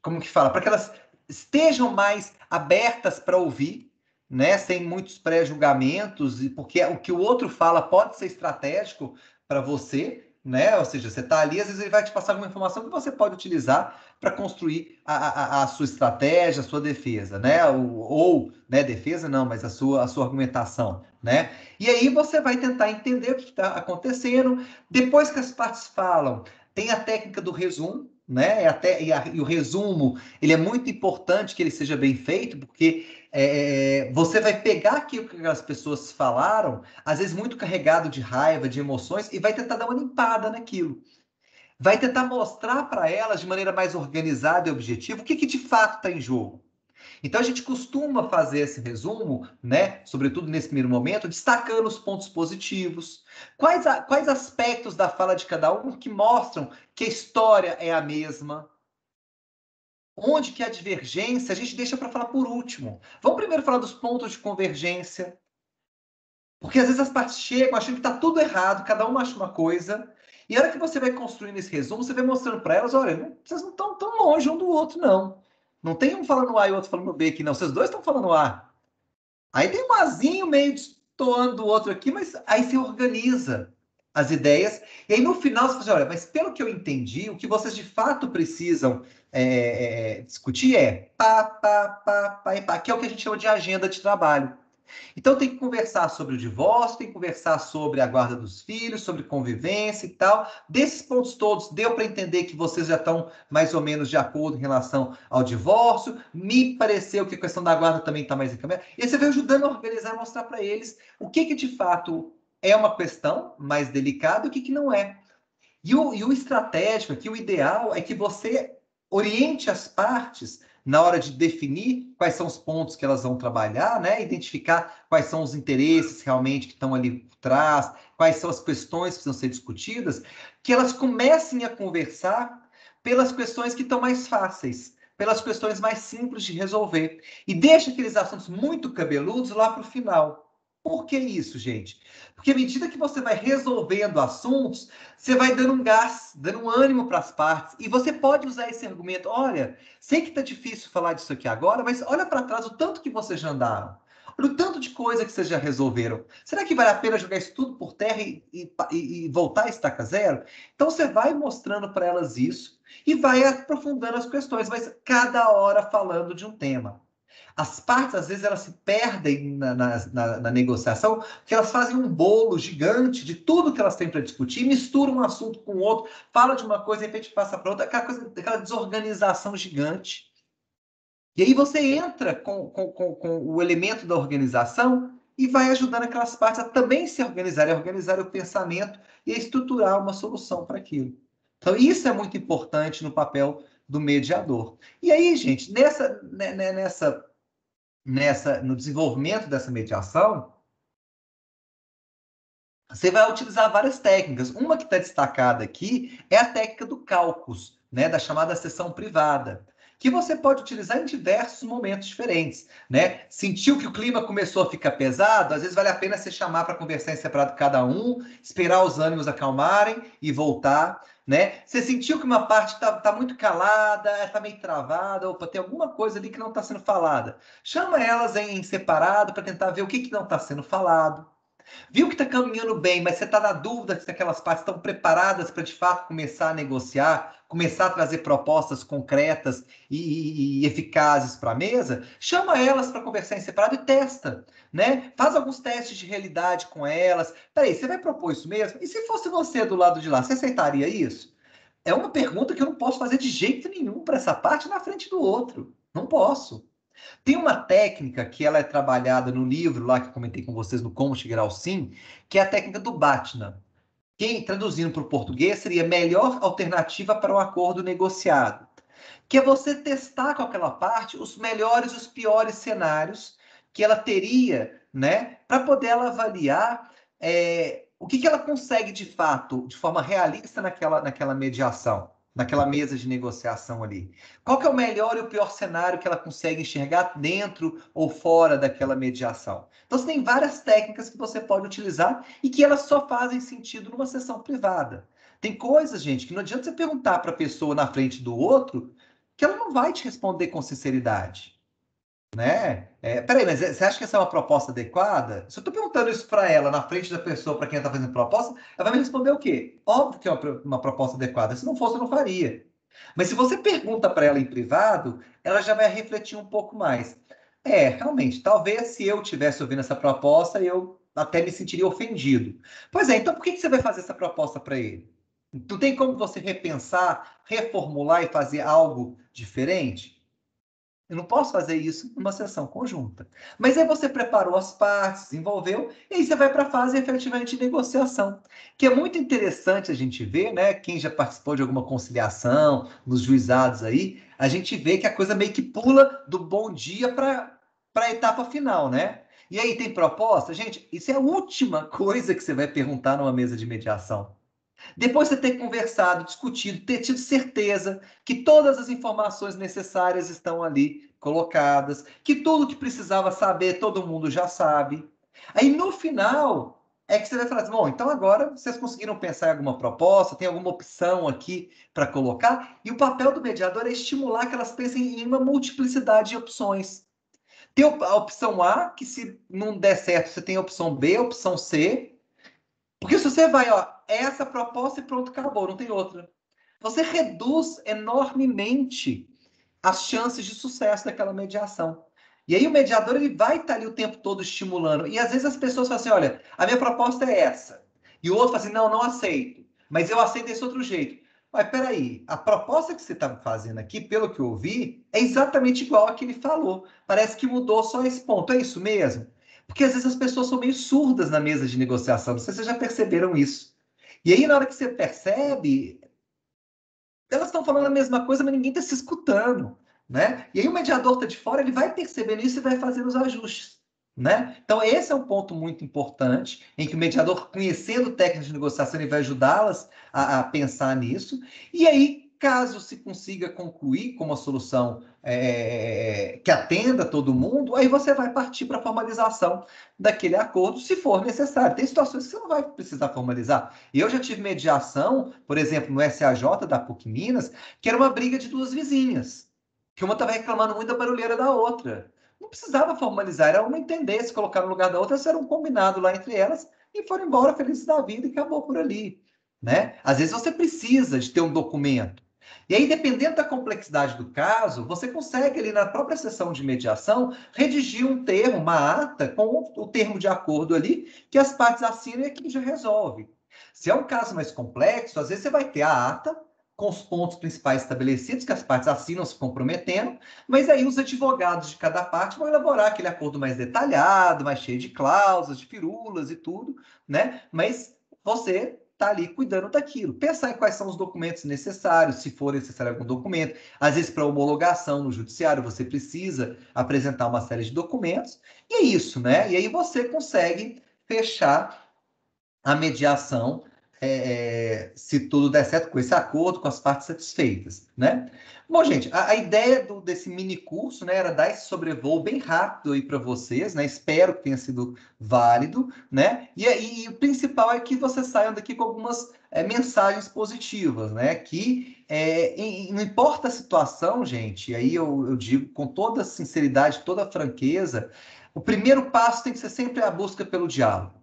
como que fala? Para que elas estejam mais abertas para ouvir, né? Sem muitos pré-julgamentos, e porque o que o outro fala pode ser estratégico para você, né? Ou seja, você está ali, às vezes ele vai te passar alguma informação que você pode utilizar para construir a sua estratégia, a sua defesa, né? Ou, né, defesa não, mas a sua argumentação, né? E aí você vai tentar entender o que está acontecendo. Depois que as partes falam, tem a técnica do resumo, né? E o resumo, ele é muito importante que ele seja bem feito, porque você vai pegar aquilo que as pessoas falaram, às vezes muito carregado de raiva, de emoções, e vai tentar dar uma limpada naquilo. Vai tentar mostrar para elas de maneira mais organizada e objetiva o que de fato está em jogo. Então a gente costuma fazer esse resumo, né, sobretudo nesse primeiro momento, destacando os pontos positivos. Quais aspectos da fala de cada um que mostram que a história é a mesma? Onde que a divergência a gente deixa para falar por último. Vamos primeiro falar dos pontos de convergência. Porque às vezes as partes chegam achando que está tudo errado, cada um acha uma coisa, e a hora que você vai construindo esse resumo, você vai mostrando para elas, olha, vocês não estão tão longe um do outro, não. Não tem um falando A e o outro falando B aqui, não. Vocês dois estão falando A. Aí tem um Azinho meio destoando do outro aqui, mas aí se organiza as ideias. E aí no final você fala assim, olha, mas pelo que eu entendi, o que vocês de fato precisam discutir é pá, pá, pá, pá e pá, que é o que a gente chama de agenda de trabalho. Então tem que conversar sobre o divórcio, tem que conversar sobre a guarda dos filhos, sobre convivência e tal. Desses pontos todos, deu para entender que vocês já estão mais ou menos de acordo em relação ao divórcio. Me pareceu que a questão da guarda também está mais encaminhada. E você vai ajudando a organizar e mostrar para eles o que de fato é uma questão mais delicada e o que não é. E o estratégico aqui, o ideal é que você oriente as partes na hora de definir quais são os pontos que elas vão trabalhar, né? Identificar quais são os interesses realmente que estão ali por trás, quais são as questões que precisam ser discutidas, que elas comecem a conversar pelas questões que estão mais fáceis, pelas questões mais simples de resolver. E deixa aqueles assuntos muito cabeludos lá para o final. Por que isso, gente? Porque à medida que você vai resolvendo assuntos, você vai dando um gás, dando um ânimo para as partes. E você pode usar esse argumento. Olha, sei que está difícil falar disso aqui agora, mas olha para trás o tanto que vocês já andaram. Olha o tanto de coisa que vocês já resolveram. Será que vale a pena jogar isso tudo por terra e voltar a estaca zero? Então você vai mostrando para elas isso e vai aprofundando as questões, mas cada hora falando de um tema. As partes, às vezes, elas se perdem na negociação, porque elas fazem um bolo gigante de tudo que elas têm para discutir, misturam um assunto com o outro, fala de uma coisa, de repente passa para outra, aquela desorganização gigante. E aí você entra com o elemento da organização e vai ajudando aquelas partes a também se organizarem, a organizar o pensamento e a estruturar uma solução para aquilo. Então, isso é muito importante no papel do mediador. E aí, gente, no desenvolvimento dessa mediação, você vai utilizar várias técnicas. Uma que está destacada aqui é a técnica do caucus, né, da chamada sessão privada, que você pode utilizar em diversos momentos diferentes, né? Sentiu que o clima começou a ficar pesado, às vezes vale a pena você chamar para conversar em separado cada um, esperar os ânimos acalmarem e voltar, né? Você sentiu que uma parte tá muito calada, está meio travada, opa, tem alguma coisa ali que não está sendo falada. Chama elas em separado para tentar ver o que não está sendo falado. Viu que está caminhando bem, mas você está na dúvida se aquelas partes estão preparadas para, de fato, começar a negociar, começar a trazer propostas concretas e eficazes para a mesa, chama elas para conversar em separado e testa, né? Faz alguns testes de realidade com elas. Peraí, você vai propor isso mesmo? E se fosse você do lado de lá, você aceitaria isso? É uma pergunta que eu não posso fazer de jeito nenhum para essa parte na frente do outro. Não posso. Tem uma técnica que ela é trabalhada no livro lá que eu comentei com vocês no Como Chegar ao Sim, que é a técnica do BATNA. Quem traduzindo para o português seria a melhor alternativa para um acordo negociado, que é você testar com aquela parte os melhores e os piores cenários que ela teria, né, para poder ela avaliar o que ela consegue de fato, de forma realista naquela mediação, naquela mesa de negociação ali. Qual que é o melhor e o pior cenário que ela consegue enxergar dentro ou fora daquela mediação? Então, você tem várias técnicas que você pode utilizar e que elas só fazem sentido numa sessão privada. Tem coisas, gente, que não adianta você perguntar para a pessoa na frente do outro que ela não vai te responder com sinceridade, né? Peraí, mas você acha que essa é uma proposta adequada? Se eu estou perguntando isso para ela, na frente da pessoa, para quem está fazendo proposta, ela vai me responder o quê? Óbvio que é uma proposta adequada. Se não fosse, eu não faria. Mas se você pergunta para ela em privado, ela já vai refletir um pouco mais. Realmente, talvez se eu tivesse ouvindo essa proposta, eu até me sentiria ofendido. Pois é, então por que você vai fazer essa proposta para ele? Não tem como você repensar, reformular e fazer algo diferente? Eu não posso fazer isso numa sessão conjunta. Mas aí você preparou as partes, desenvolveu, e aí você vai para a fase efetivamente de negociação, que é muito interessante a gente ver, né? Quem já participou de alguma conciliação, nos juizados aí, a gente vê que a coisa meio que pula do bom dia para a etapa final, né? E aí tem proposta? Gente, isso é a última coisa que você vai perguntar numa mesa de mediação. Depois de você ter conversado, discutido, ter tido certeza que todas as informações necessárias estão ali colocadas, que tudo que precisava saber, todo mundo já sabe. Aí no final é que você vai falar assim, bom, então agora vocês conseguiram pensar em alguma proposta, tem alguma opção aqui para colocar, e o papel do mediador é estimular que elas pensem em uma multiplicidade de opções. Tem a opção A, que se não der certo, você tem a opção B, a opção C, porque se você vai, ó, essa proposta e pronto, acabou, não tem outra. Você reduz enormemente as chances de sucesso daquela mediação. E aí o mediador ele vai estar ali o tempo todo estimulando. E às vezes as pessoas falam assim, olha, a minha proposta é essa. E o outro fala assim, não, não aceito. Mas eu aceito desse outro jeito. Mas peraí, a proposta que você está fazendo aqui, pelo que eu ouvi, é exatamente igual a que ele falou. Parece que mudou só esse ponto. É isso mesmo? Porque às vezes as pessoas são meio surdas na mesa de negociação. Não sei se vocês já perceberam isso. E aí, na hora que você percebe, elas estão falando a mesma coisa, mas ninguém está se escutando, né? E aí o mediador está de fora, ele vai percebendo isso e vai fazendo os ajustes, né? Então esse é um ponto muito importante, em que o mediador, conhecendo técnicas de negociação, ele vai ajudá-las a pensar nisso. E aí, caso se consiga concluir com uma solução que atenda todo mundo, aí você vai partir para a formalização daquele acordo, se for necessário. Tem situações que você não vai precisar formalizar. Eu já tive mediação, por exemplo, no SAJ da PUC Minas, que era uma briga de duas vizinhas, que uma estava reclamando muito da barulheira da outra. Não precisava formalizar, era uma entender, se colocar no lugar da outra, isso era um combinado lá entre elas, e foram embora felizes da vida e acabou por ali, né? Às vezes você precisa de ter um documento. E aí, dependendo da complexidade do caso, você consegue ali na própria sessão de mediação redigir um termo, uma ata, com o termo de acordo ali, que as partes assinam e aquilo já resolve. Se é um caso mais complexo, às vezes você vai ter a ata, com os pontos principais estabelecidos, que as partes assinam se comprometendo, mas aí os advogados de cada parte vão elaborar aquele acordo mais detalhado, mais cheio de cláusulas, de firulas e tudo, né? Mas você está ali cuidando daquilo. Pensar em quais são os documentos necessários, se for necessário algum documento. Às vezes, para homologação no judiciário, você precisa apresentar uma série de documentos, e é isso, né? E aí você consegue fechar a mediação, se tudo der certo com esse acordo, com as partes satisfeitas, né? Bom, gente, a ideia desse mini curso, né, era dar esse sobrevoo bem rápido aí para vocês, né? Espero que tenha sido válido, né? E o principal é que vocês saiam daqui com algumas mensagens positivas, né? Que não importa a situação, gente, aí eu digo com toda sinceridade, toda franqueza, o primeiro passo tem que ser sempre a busca pelo diálogo,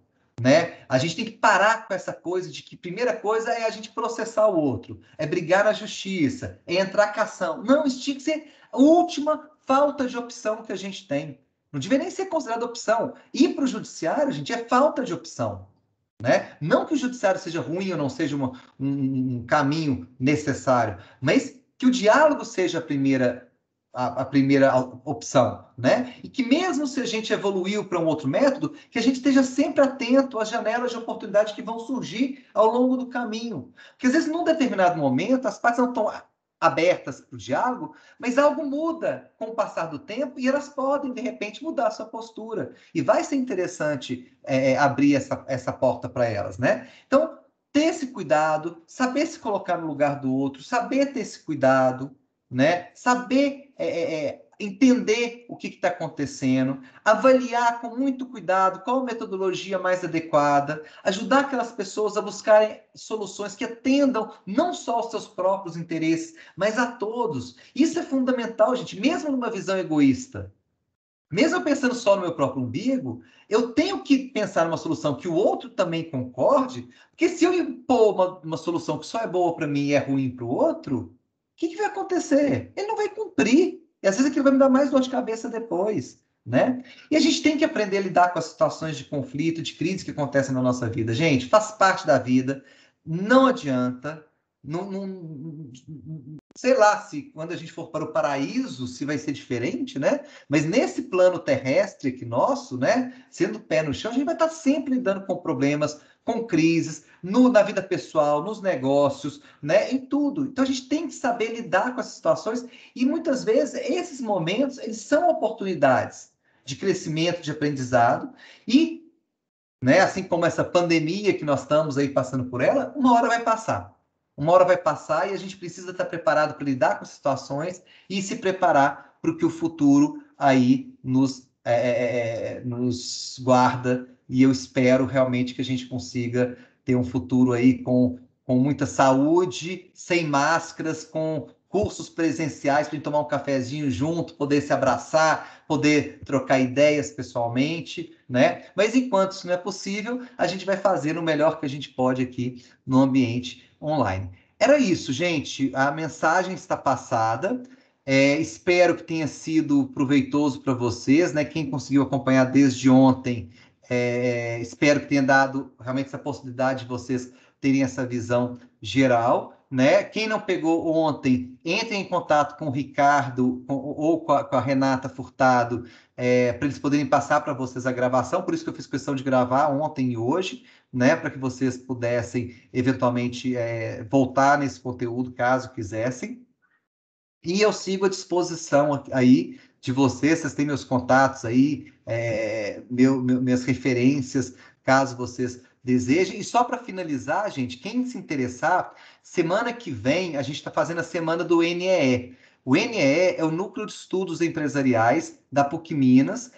né? A gente tem que parar com essa coisa de que primeira coisa é a gente processar o outro, é brigar na justiça, é entrar cação. Não, isso tinha que ser a última falta de opção que a gente tem. Não devia nem ser considerada opção. Ir para o judiciário, gente, é falta de opção, né? Não que o judiciário seja ruim ou não seja um caminho necessário, mas que o diálogo seja a primeira opção, né? E que mesmo se a gente evoluiu para um outro método, que a gente esteja sempre atento às janelas de oportunidade que vão surgir ao longo do caminho. Porque às vezes, num determinado momento, as partes não estão abertas para o diálogo, mas algo muda com o passar do tempo e elas podem, de repente, mudar a sua postura. E vai ser interessante abrir essa porta para elas, né? Então, ter esse cuidado, saber se colocar no lugar do outro, saber ter esse cuidado, né? Saber entender o que está acontecendo, avaliar com muito cuidado qual a metodologia mais adequada, ajudar aquelas pessoas a buscarem soluções que atendam não só aos seus próprios interesses, mas a todos. Isso é fundamental, gente, mesmo numa visão egoísta. Mesmo eu pensando só no meu próprio umbigo, eu tenho que pensar numa solução que o outro também concorde, porque se eu impor uma solução que só é boa para mim e é ruim para o outro, o que vai acontecer? Ele não vai cumprir. E às vezes aquilo vai me dar mais dor de cabeça depois, né? E a gente tem que aprender a lidar com as situações de conflito, de crise que acontecem na nossa vida. Gente, faz parte da vida, não adianta. Não, sei lá se quando a gente for para o paraíso se vai ser diferente, né? Mas nesse plano terrestre aqui nosso, né? Sendo pé no chão, a gente vai estar sempre lidando com problemas, com crises, na vida pessoal, nos negócios, né? Em tudo. Então a gente tem que saber lidar com essas situações e muitas vezes esses momentos eles são oportunidades de crescimento, de aprendizado e, né? Assim como essa pandemia que nós estamos aí passando por ela, uma hora vai passar. Uma hora vai passar e a gente precisa estar preparado para lidar com situações e se preparar para o que o futuro aí nos guarda. E eu espero realmente que a gente consiga ter um futuro aí com muita saúde, sem máscaras, com cursos presenciais para a gente tomar um cafezinho junto, poder se abraçar, poder trocar ideias pessoalmente, né? Mas enquanto isso não é possível, a gente vai fazer o melhor que a gente pode aqui no ambiente online. Era isso, gente. A mensagem está passada. Espero que tenha sido proveitoso para vocês, né? Quem conseguiu acompanhar desde ontem, espero que tenha dado realmente essa possibilidade de vocês terem essa visão geral, né? Quem não pegou ontem, entre em contato com o Ricardo ou com a Renata Furtado, para eles poderem passar para vocês a gravação. Por isso que eu fiz questão de gravar ontem e hoje, né? Para que vocês pudessem eventualmente voltar nesse conteúdo, caso quisessem. E eu sigo à disposição aí de vocês têm meus contatos aí, minhas referências, caso vocês desejem. E só para finalizar, gente, quem se interessar, semana que vem a gente está fazendo a semana do NEE. O NEE é o Núcleo de Estudos Empresariais da PUC Minas,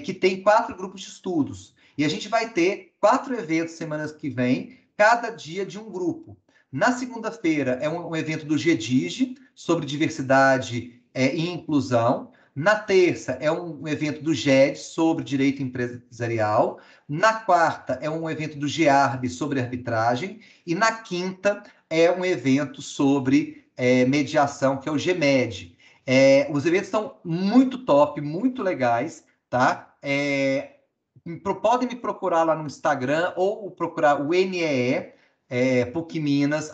que tem 4 grupos de estudos. E a gente vai ter 4 eventos semanas que vem, cada dia de um grupo. Na segunda-feira é um evento do GEDIGE, sobre diversidade e inclusão. Na terça é um evento do GED, sobre direito empresarial. Na quarta é um evento do GEARB, sobre arbitragem. E na quinta é um evento sobre mediação, que é o GEMED. Os eventos estão muito top, muito legais, tá? Podem me procurar lá no Instagram ou procurar o NEE, PUC Minas,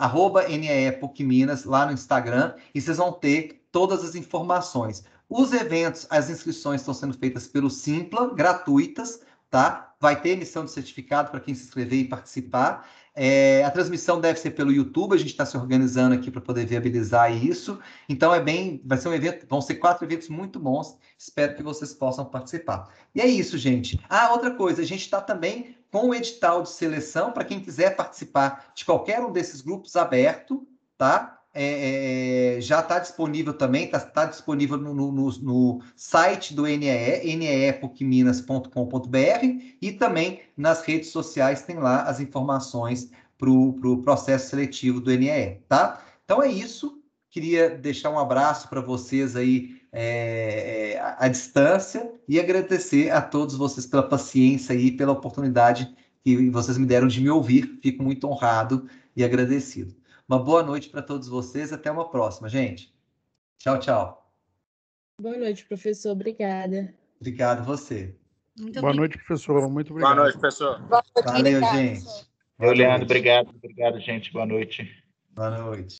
@NEE PUC Minas, lá no Instagram, e vocês vão ter todas as informações. Os eventos, as inscrições estão sendo feitas pelo Simpla, gratuitas, tá? Vai ter emissão de certificado para quem se inscrever e participar. A transmissão deve ser pelo YouTube, a gente está se organizando aqui para poder viabilizar isso. Então vai ser um evento, vão ser 4 eventos muito bons. Espero que vocês possam participar. E é isso, gente. Outra coisa, a gente está também com o edital de seleção para quem quiser participar de qualquer um desses grupos aberto, tá? Já está disponível também, está disponível no site do NEE, neepucminas.com.br, e também nas redes sociais tem lá as informações para o processo seletivo do NEE, tá? Então é isso, queria deixar um abraço para vocês aí à distância e agradecer a todos vocês pela paciência e pela oportunidade que vocês me deram de me ouvir, fico muito honrado e agradecido. Uma boa noite para todos vocês. Até uma próxima, gente. Tchau, tchau. Boa noite, professor. Obrigada. Obrigado você. Boa noite, professor. Muito obrigado. Boa noite, professor. Valeu, gente. Leandro, obrigado, gente. Boa noite. Boa noite.